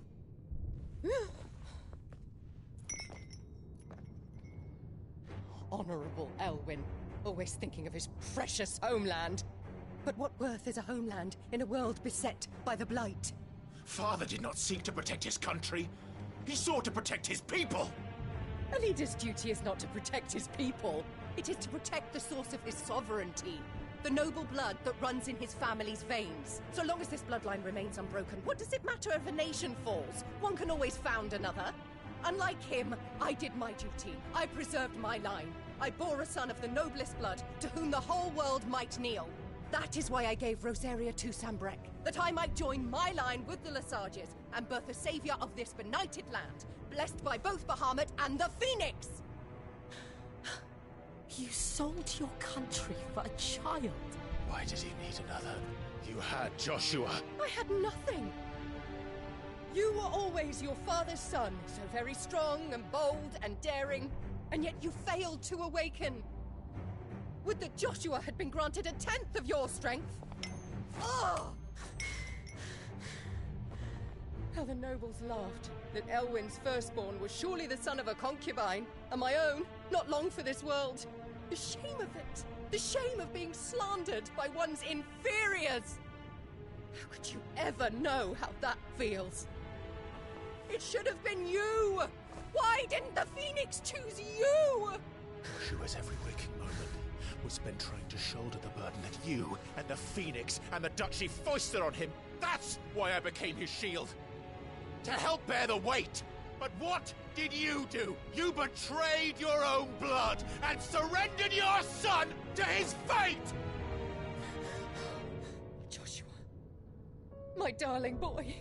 Honorable Elwyn, always thinking of his precious homeland. But what worth is a homeland in a world beset by the Blight? Father did not seek to protect his country. He sought to protect his people. A leader's duty is not to protect his people. It is to protect the source of his sovereignty. The noble blood that runs in his family's veins. So long as this bloodline remains unbroken, what does it matter if a nation falls? One can always found another. Unlike him, I did my duty. I preserved my line. I bore a son of the noblest blood, to whom the whole world might kneel. That is why I gave Rosaria to Sambrek, that I might join my line with the Lesages and birth a savior of this benighted land, blessed by both Bahamut and the Phoenix! You sold your country for a child. Why did he need another? You had Joshua. I had nothing. You were always your father's son, so very strong and bold and daring, and yet you failed to awaken. Would that Joshua had been granted 1/10 of your strength? Oh! How the nobles laughed that Elwyn's firstborn was surely the son of a concubine, and my own, not long for this world. The shame of it! The shame of being slandered by one's inferiors! How could you ever know how that feels? It should have been you! Why didn't the Phoenix choose you? Joshua's every waking moment was spent trying to shoulder the burden that you and the Phoenix and the Duchy foisted on him. That's why I became his shield. To help bear the weight. But what did you do? You betrayed your own blood and surrendered your son to his fate! Joshua. My darling boy.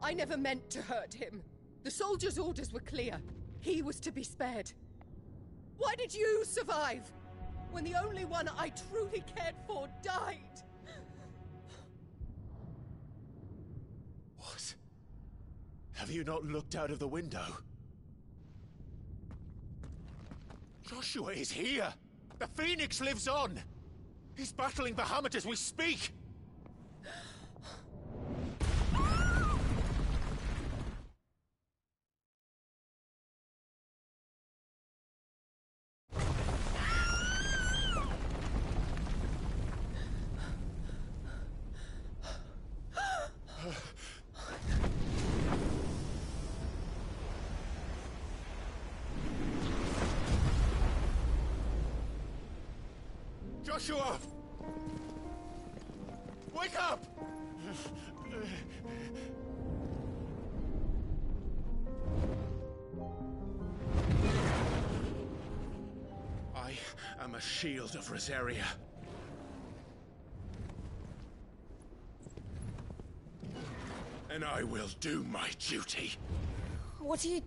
I never meant to hurt him. The soldiers' orders were clear. He was to be spared. Why did you survive when the only one I truly cared for died? What? Have you not looked out of the window? Joshua is here! The Phoenix lives on! He's battling Bahamut as we speak! Joshua! Wake up! I am a shield of Rosaria. And I will do my duty. What are you...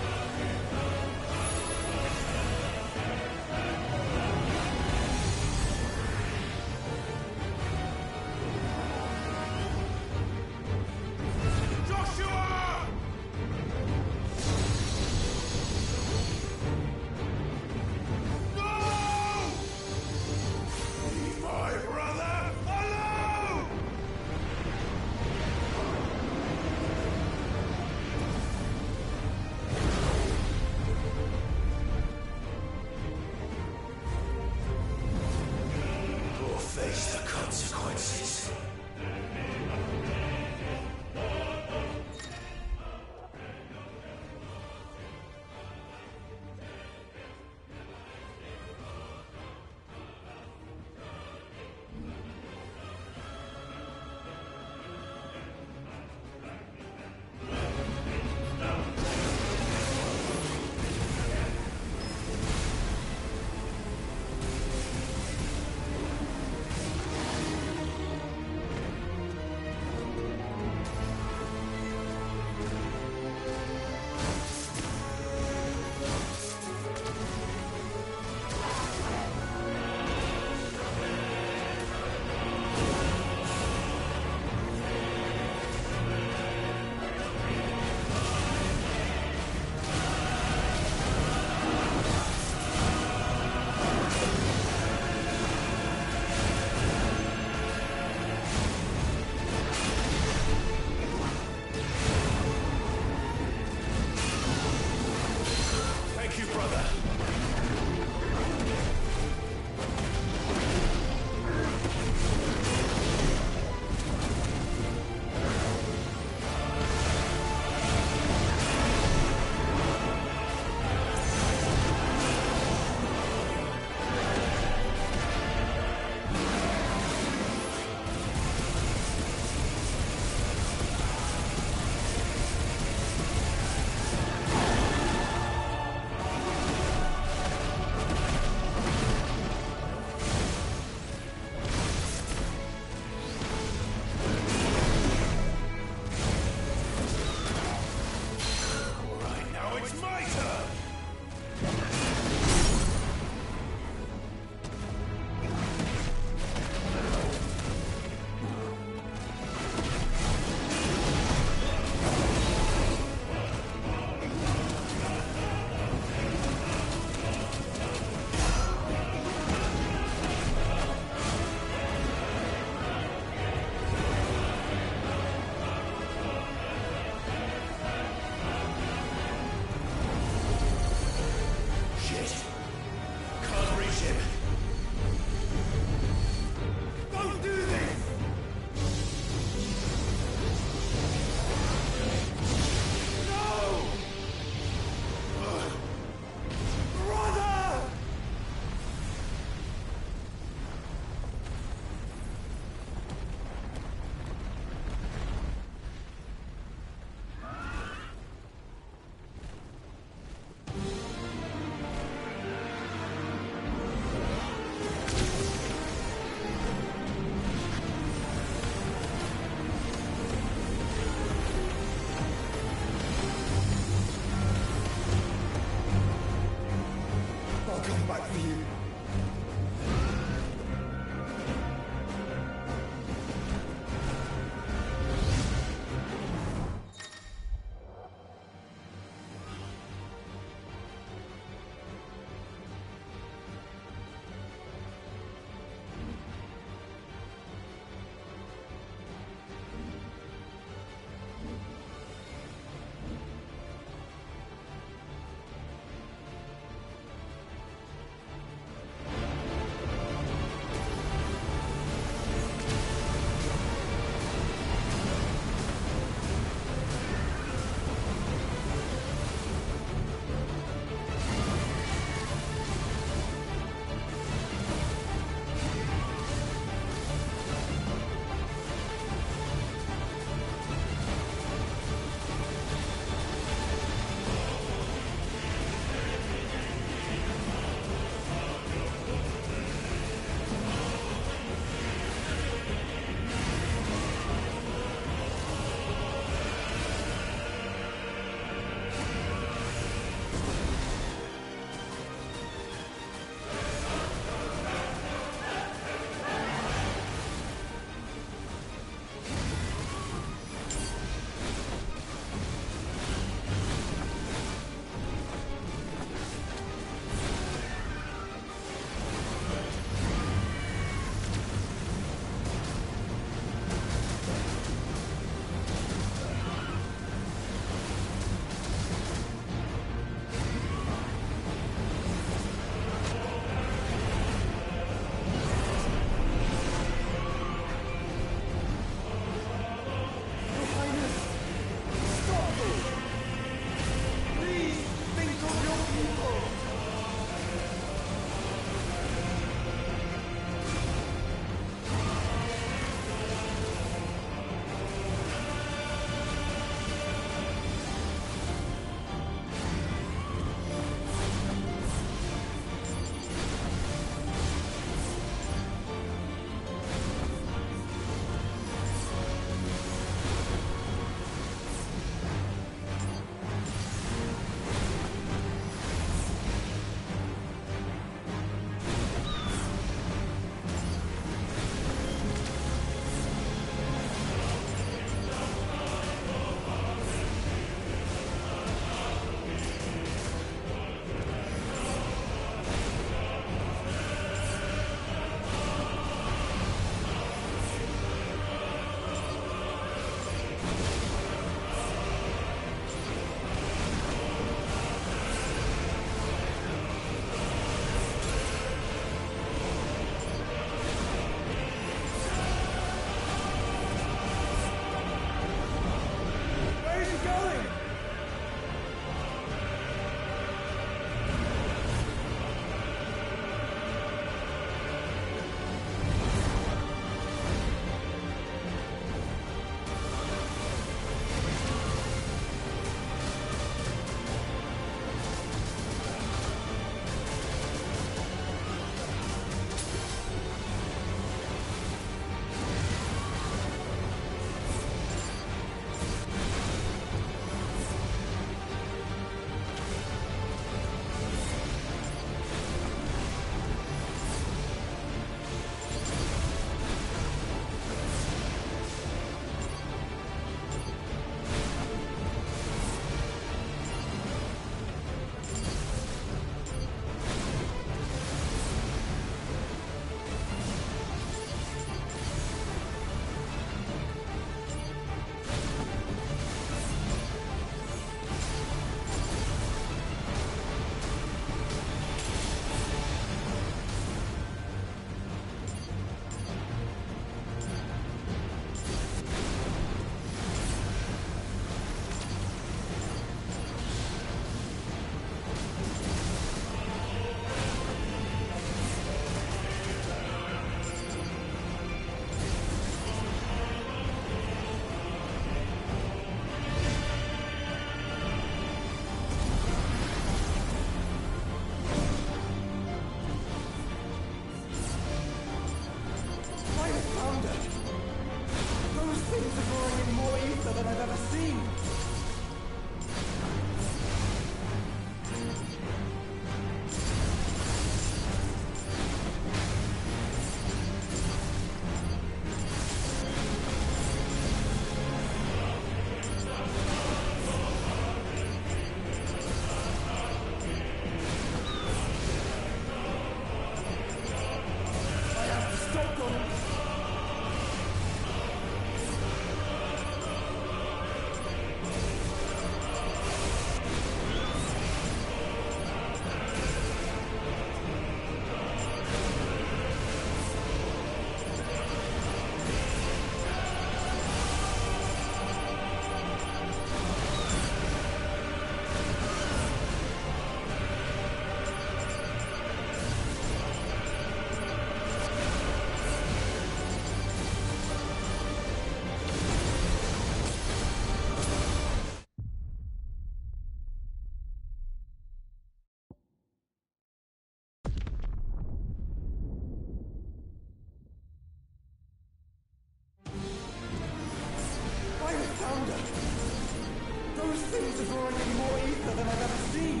things are drawing in more ether than I've ever seen.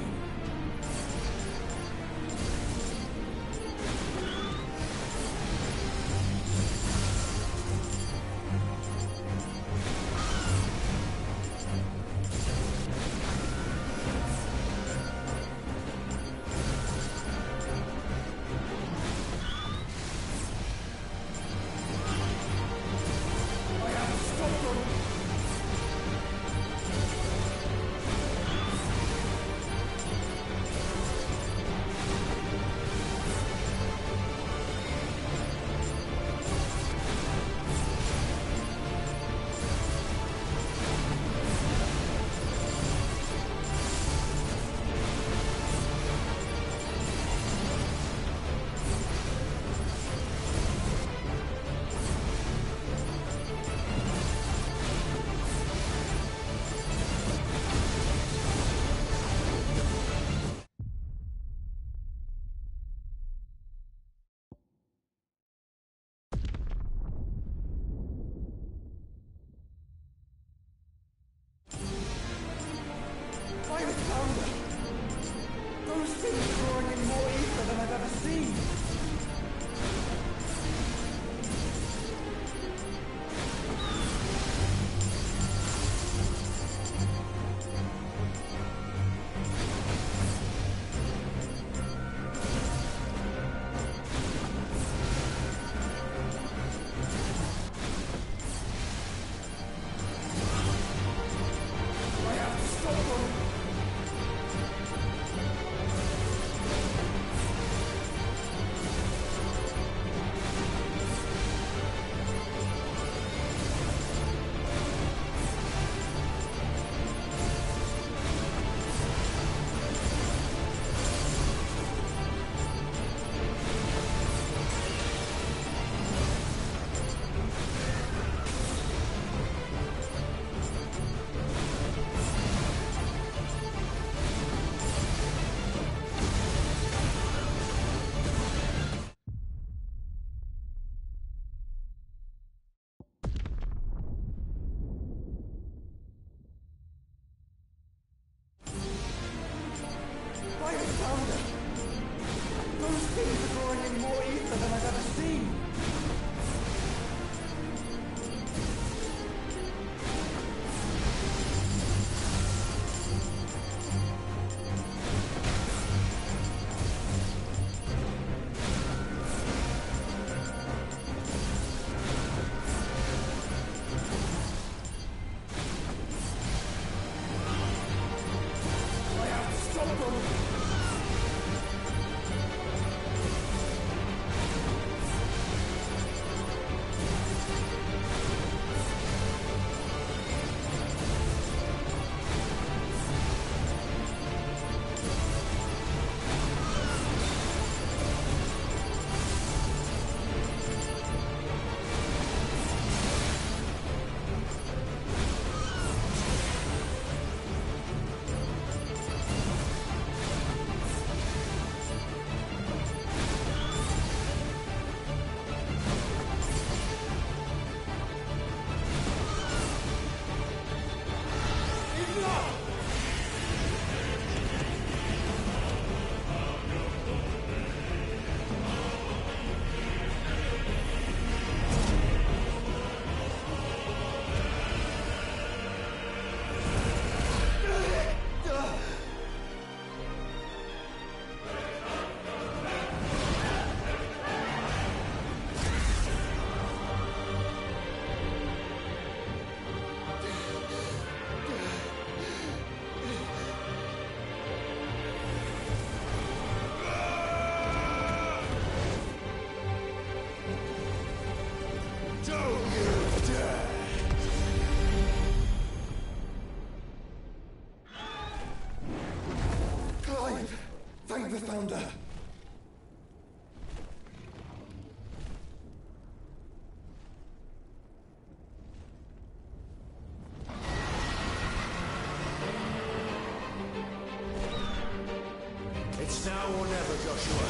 I have found them. Those things are drawing in more ether than I've ever seen. I have to stop them. I have found them. Those things are drawing in more ether than I've ever seen. I have to stop them. Clive, thank the Founder. It's now or never, Joshua.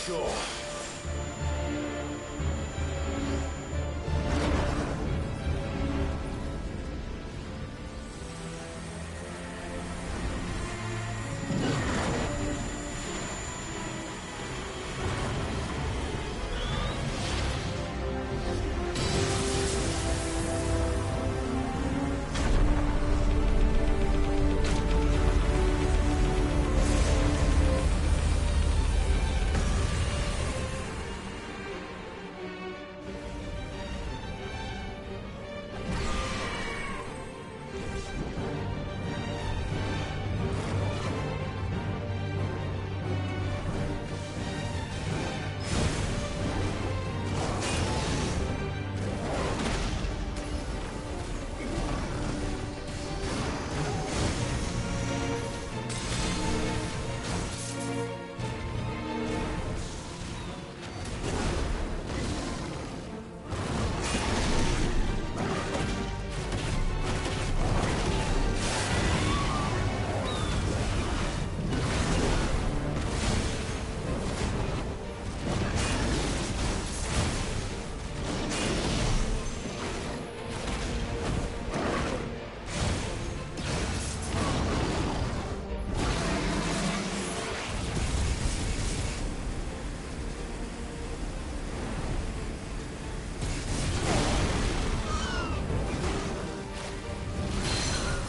sure.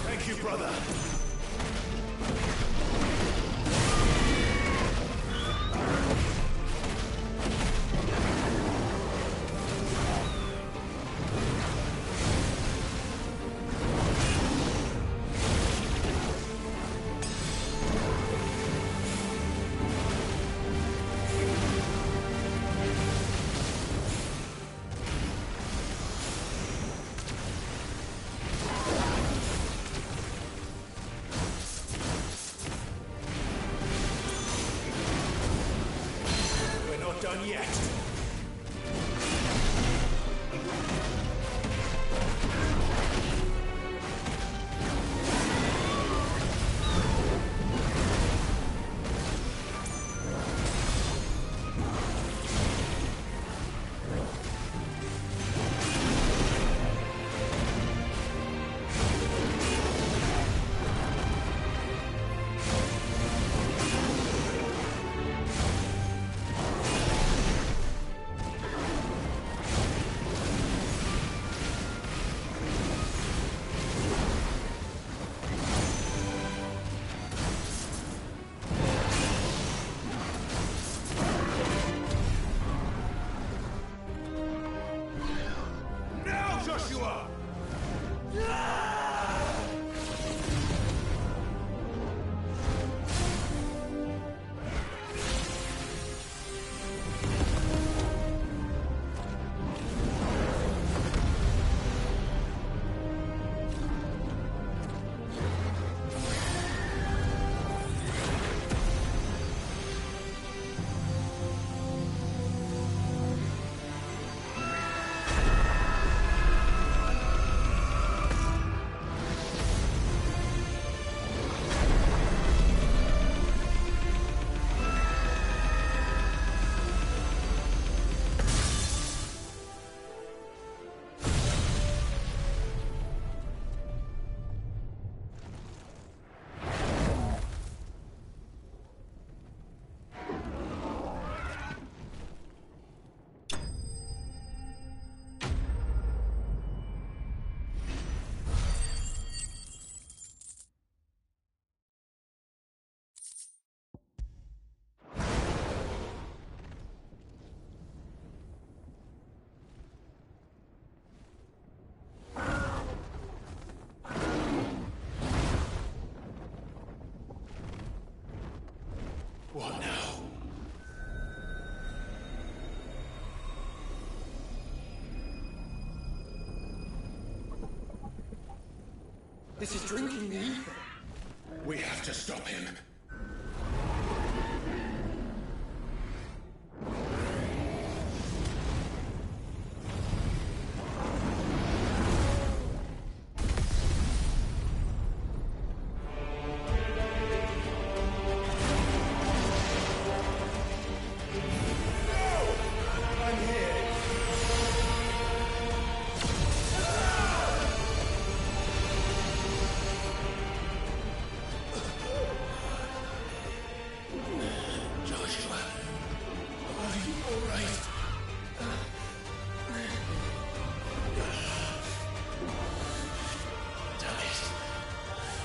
Thank you, brother. Done yet. What now? This is drinking the ether. We have to stop him.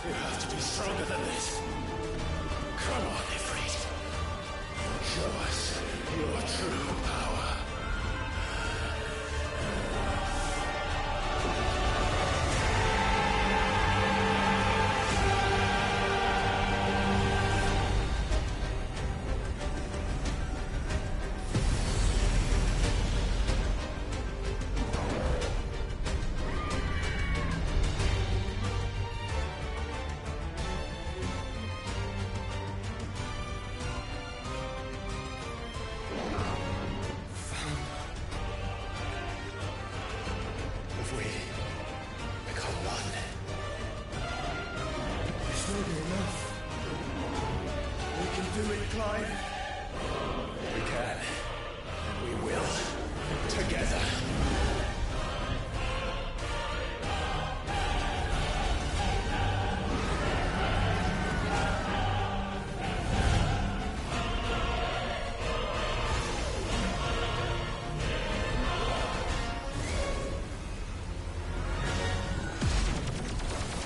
You have to be stronger than this. Come on, Ifrit. Show us your true power.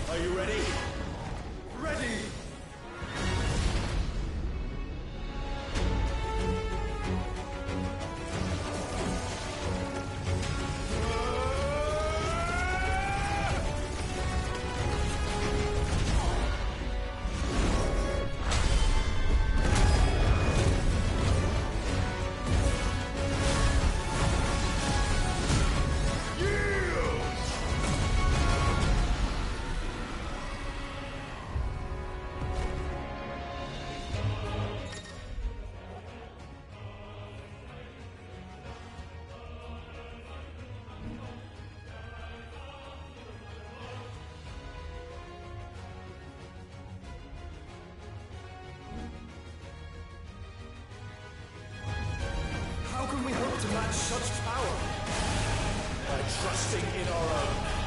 Are you ready? Ready! How can we hope to match such power? By trusting in our own.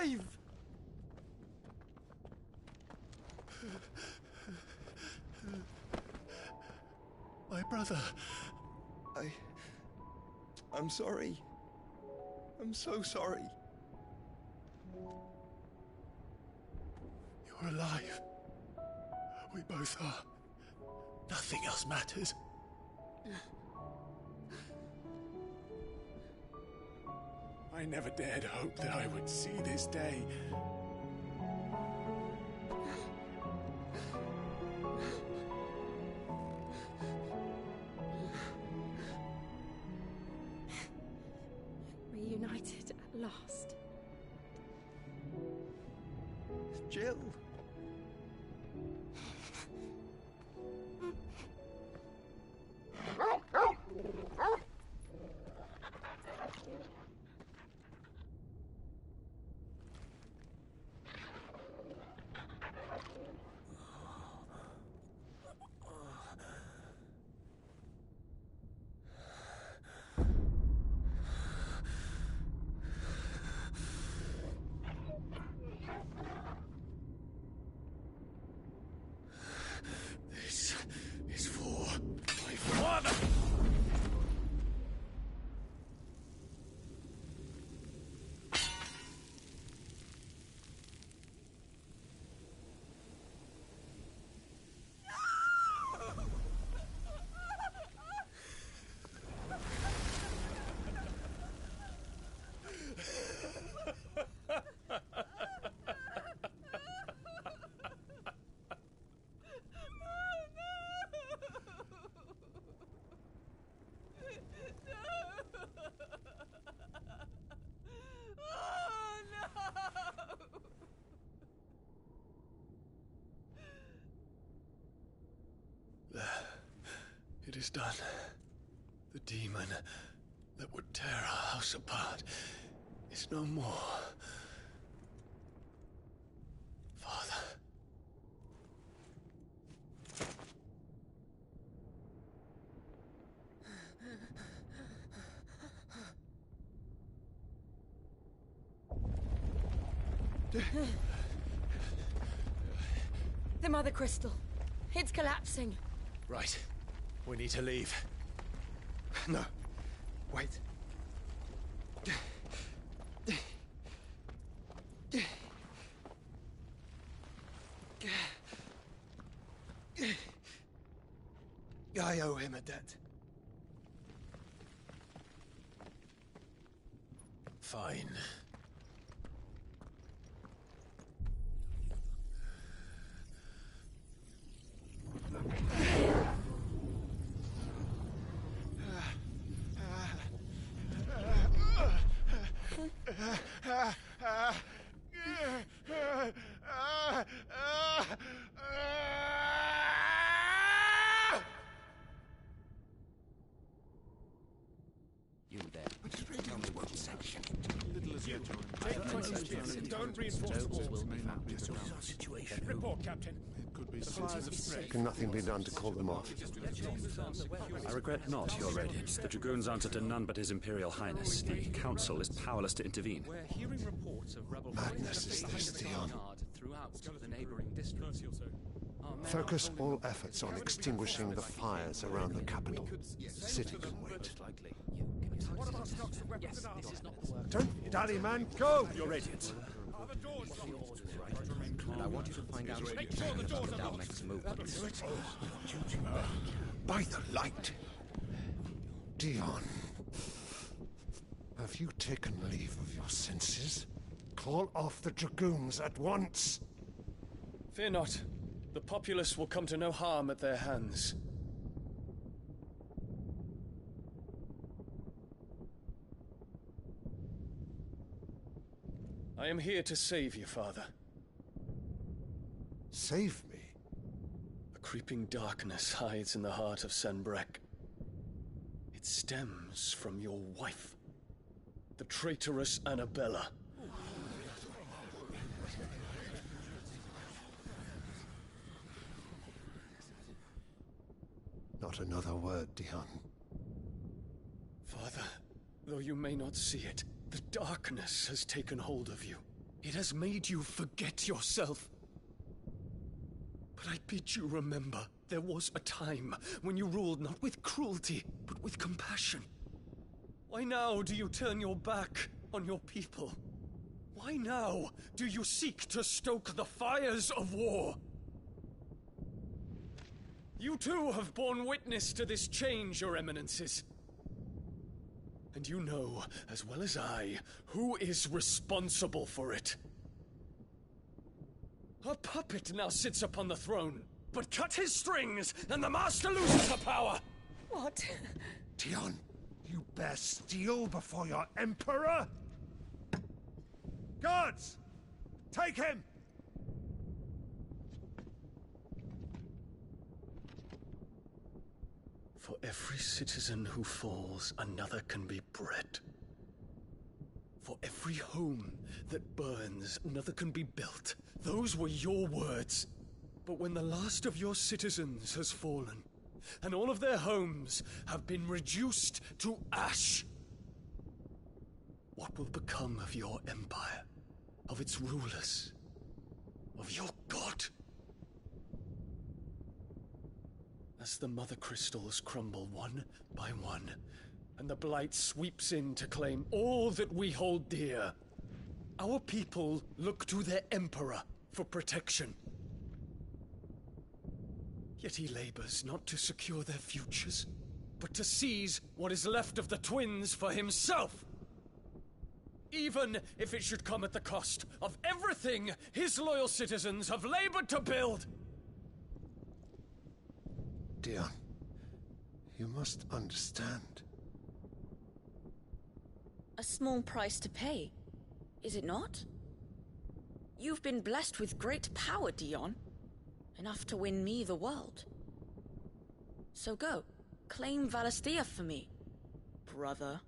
alive! My brother. I'm sorry. I'm so sorry. You're alive. We both are. Nothing else matters. I never dared hope that I would see this day. Reunited at last. Jill. This is for my father! It is done. The demon that would tear our house apart is no more. Father. The Mother Crystal. It's collapsing. Right. We need to leave. No. Wait. I owe him a debt. Fine. You there. Tell me what section. Little as yet, don't reinforce the walls. Situation. Report, Captain. It could be citizens of Prey. Can nothing be done to call them off? I regret not, Your Radiance. The Dragoons answer to none but His Imperial Highness. The Council is powerless to intervene. We're hearing reports of rebel Madness is this, Dion. throughout the neighboring districts. Focus all efforts on extinguishing the fires around the capital. The city can wait. Don't dally, man, go! Your Radiance. And I want you to find out if you can about the Dalmek's movements. By the light! Dion, have you taken leave of your senses? Call off the Dragoons at once! Fear not. The populace will come to no harm at their hands. I am here to save you, Father. Save me? A creeping darkness hides in the heart of Sanbreque. It stems from your wife, the traitorous Annabella. Not another word, Dion. Father, though you may not see it, the darkness has taken hold of you. It has made you forget yourself. But I bid you remember, there was a time when you ruled not with cruelty, but with compassion. Why now do you turn your back on your people? Why now do you seek to stoke the fires of war? You too have borne witness to this change, Your Eminences. And you know, as well as I, who is responsible for it. A puppet now sits upon the throne, but cut his strings, and the master loses her power! What? Dion, you bear steel before your emperor? Guards! Take him! For every citizen who falls, another can be bred. For every home that burns, another can be built. Those were your words. But when the last of your citizens has fallen, and all of their homes have been reduced to ash, what will become of your empire, of its rulers, of your god? As the mother crystals crumble one by one, and the blight sweeps in to claim all that we hold dear, our people look to their emperor for protection. Yet he labors not to secure their futures, but to seize what is left of the twins for himself. Even if it should come at the cost of everything his loyal citizens have labored to build. Dion, you must understand. A small price to pay, is it not? You've been blessed with great power, Dion. Enough to win me the world. So go, claim Valisthea for me, brother.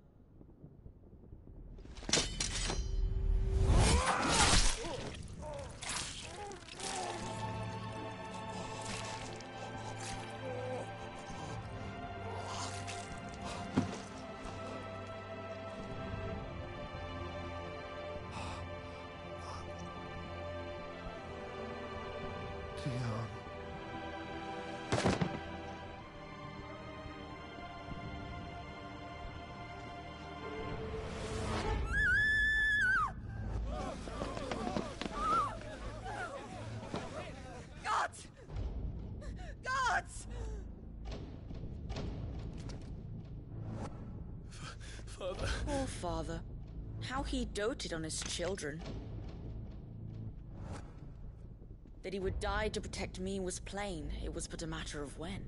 Poor father. How he doted on his children. That he would die to protect me was plain. It was but a matter of when.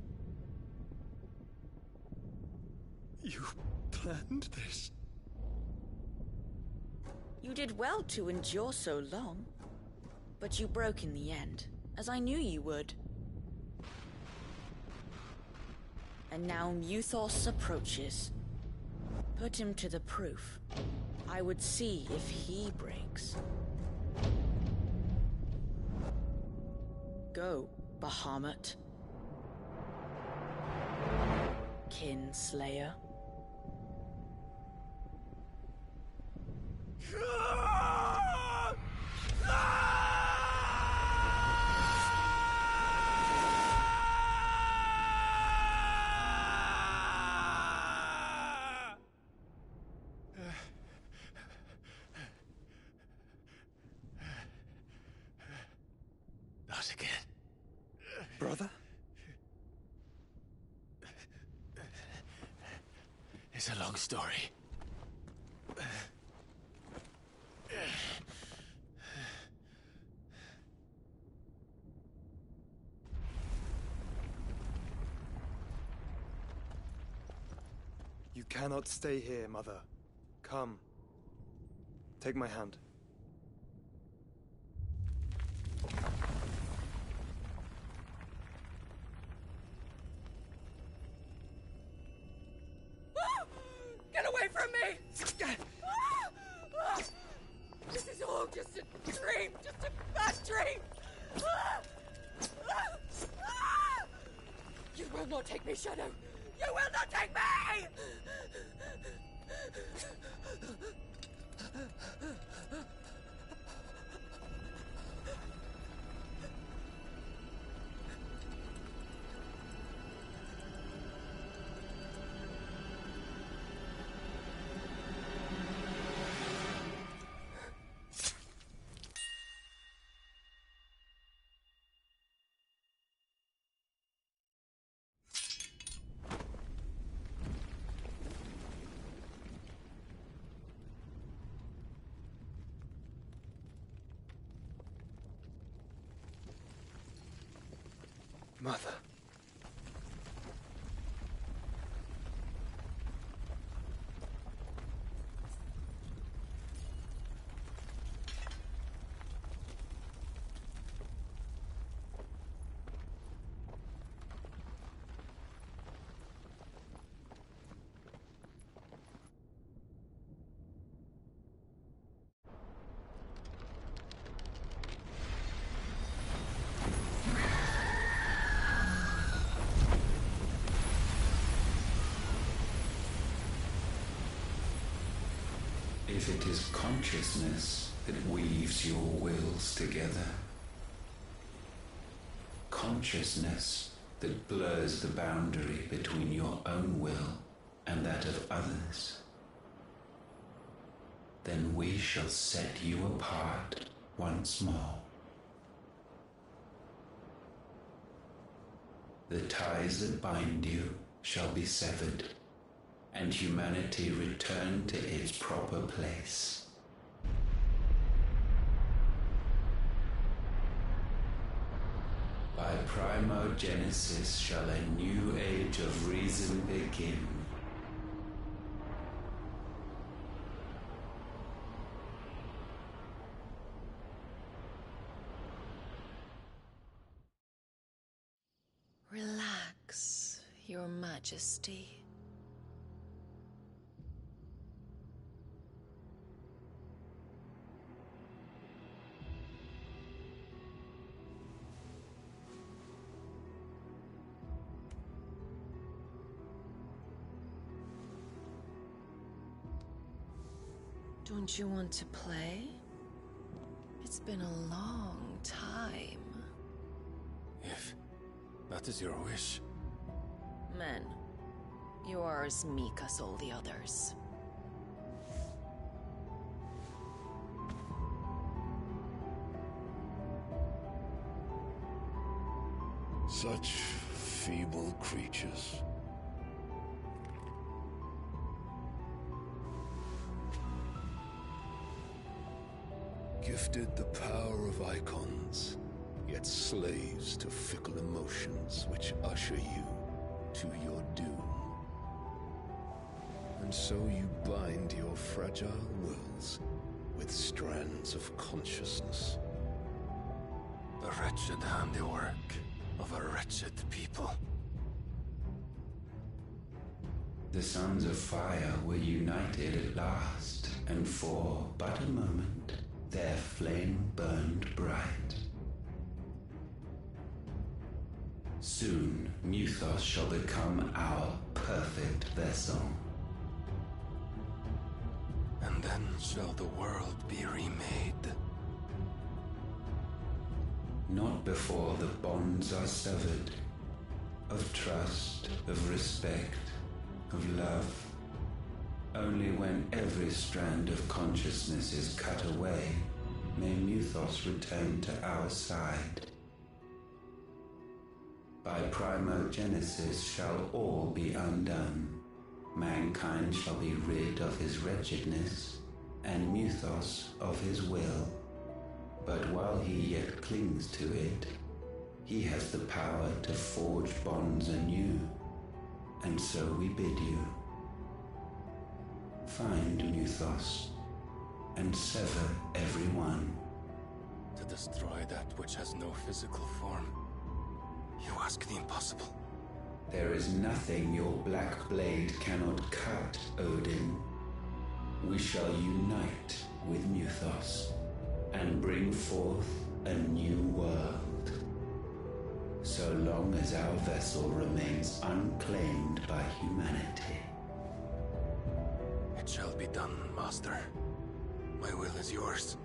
You planned this? You did well to endure so long. But you broke in the end, as I knew you would. And now Muthos approaches. Put him to the proof. I would see if he breaks. Go, Bahamut. Kinslayer. Not again. Brother? It's a long story. You cannot stay here, Mother. Come. Take my hand. Get away from me! This is all just a dream, just a bad dream! You will not take me, Shadow! You will not take me! Mother. If it is consciousness that weaves your wills together, consciousness that blurs the boundary between your own will and that of others, then we shall set you apart once more. The ties that bind you shall be severed, and humanity return to its proper place. By primogenesis shall a new age of reason begin. Relax, Your Majesty. Don't you want to play? It's been a long time. If that is your wish. Men, you are as meek as all the others. Such feeble creatures. Gifted the power of icons, yet slaves to fickle emotions which usher you to your doom. And so you bind your fragile wills with strands of consciousness. The wretched handiwork of a wretched people. The sons of fire were united at last, and for but a moment their flame burned bright. Soon Muthos shall become our perfect vessel. And then shall the world be remade. Not before the bonds are severed, of trust, of respect, of love. Only when every strand of consciousness is cut away, may Muthos return to our side. By primogenesis shall all be undone. Mankind shall be rid of his wretchedness, and Muthos of his will. But while he yet clings to it, he has the power to forge bonds anew, and so we bid you. Find Muthos, and sever every one. To destroy that which has no physical form. You ask the impossible. There is nothing your black blade cannot cut, Odin. We shall unite with Muthos, and bring forth a new world. So long as our vessel remains unclaimed by humanity. It shall be done, Master. My will is yours.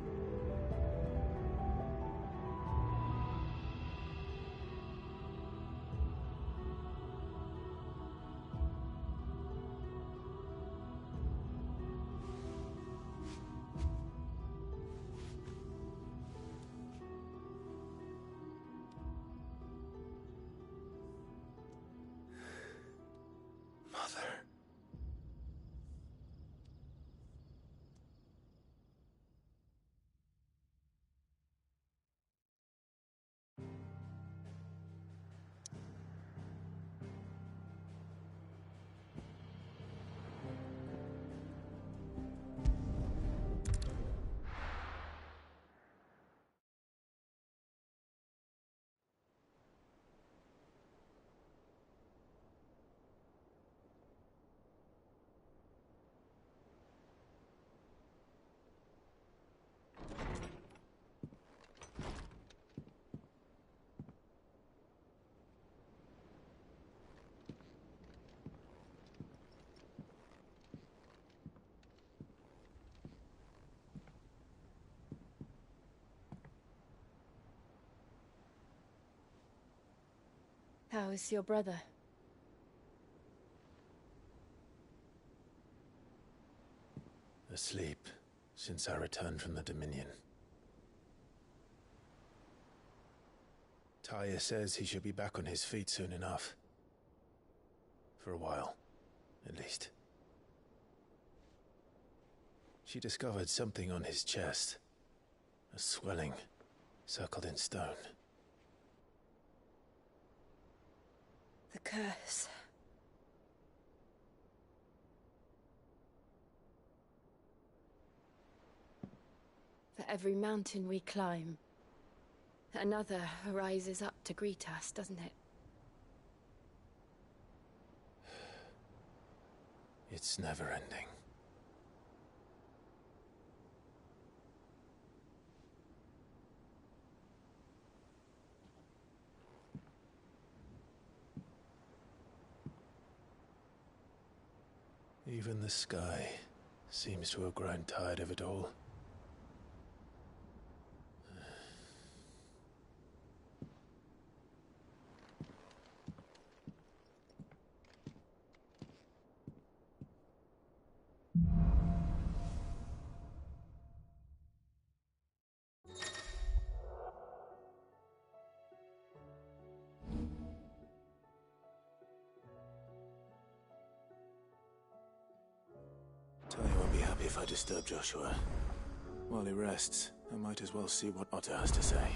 How is your brother? Asleep since I returned from the Dominion. Taya says he should be back on his feet soon enough. For a while, at least. She discovered something on his chest. A swelling, circled in stone. The curse. For every mountain we climb, another rises up to greet us, doesn't it? It's never ending. Even the sky seems to have grown tired of it all. Tony won't be happy if I disturb Joshua. While he rests, I might as well see what Otter has to say.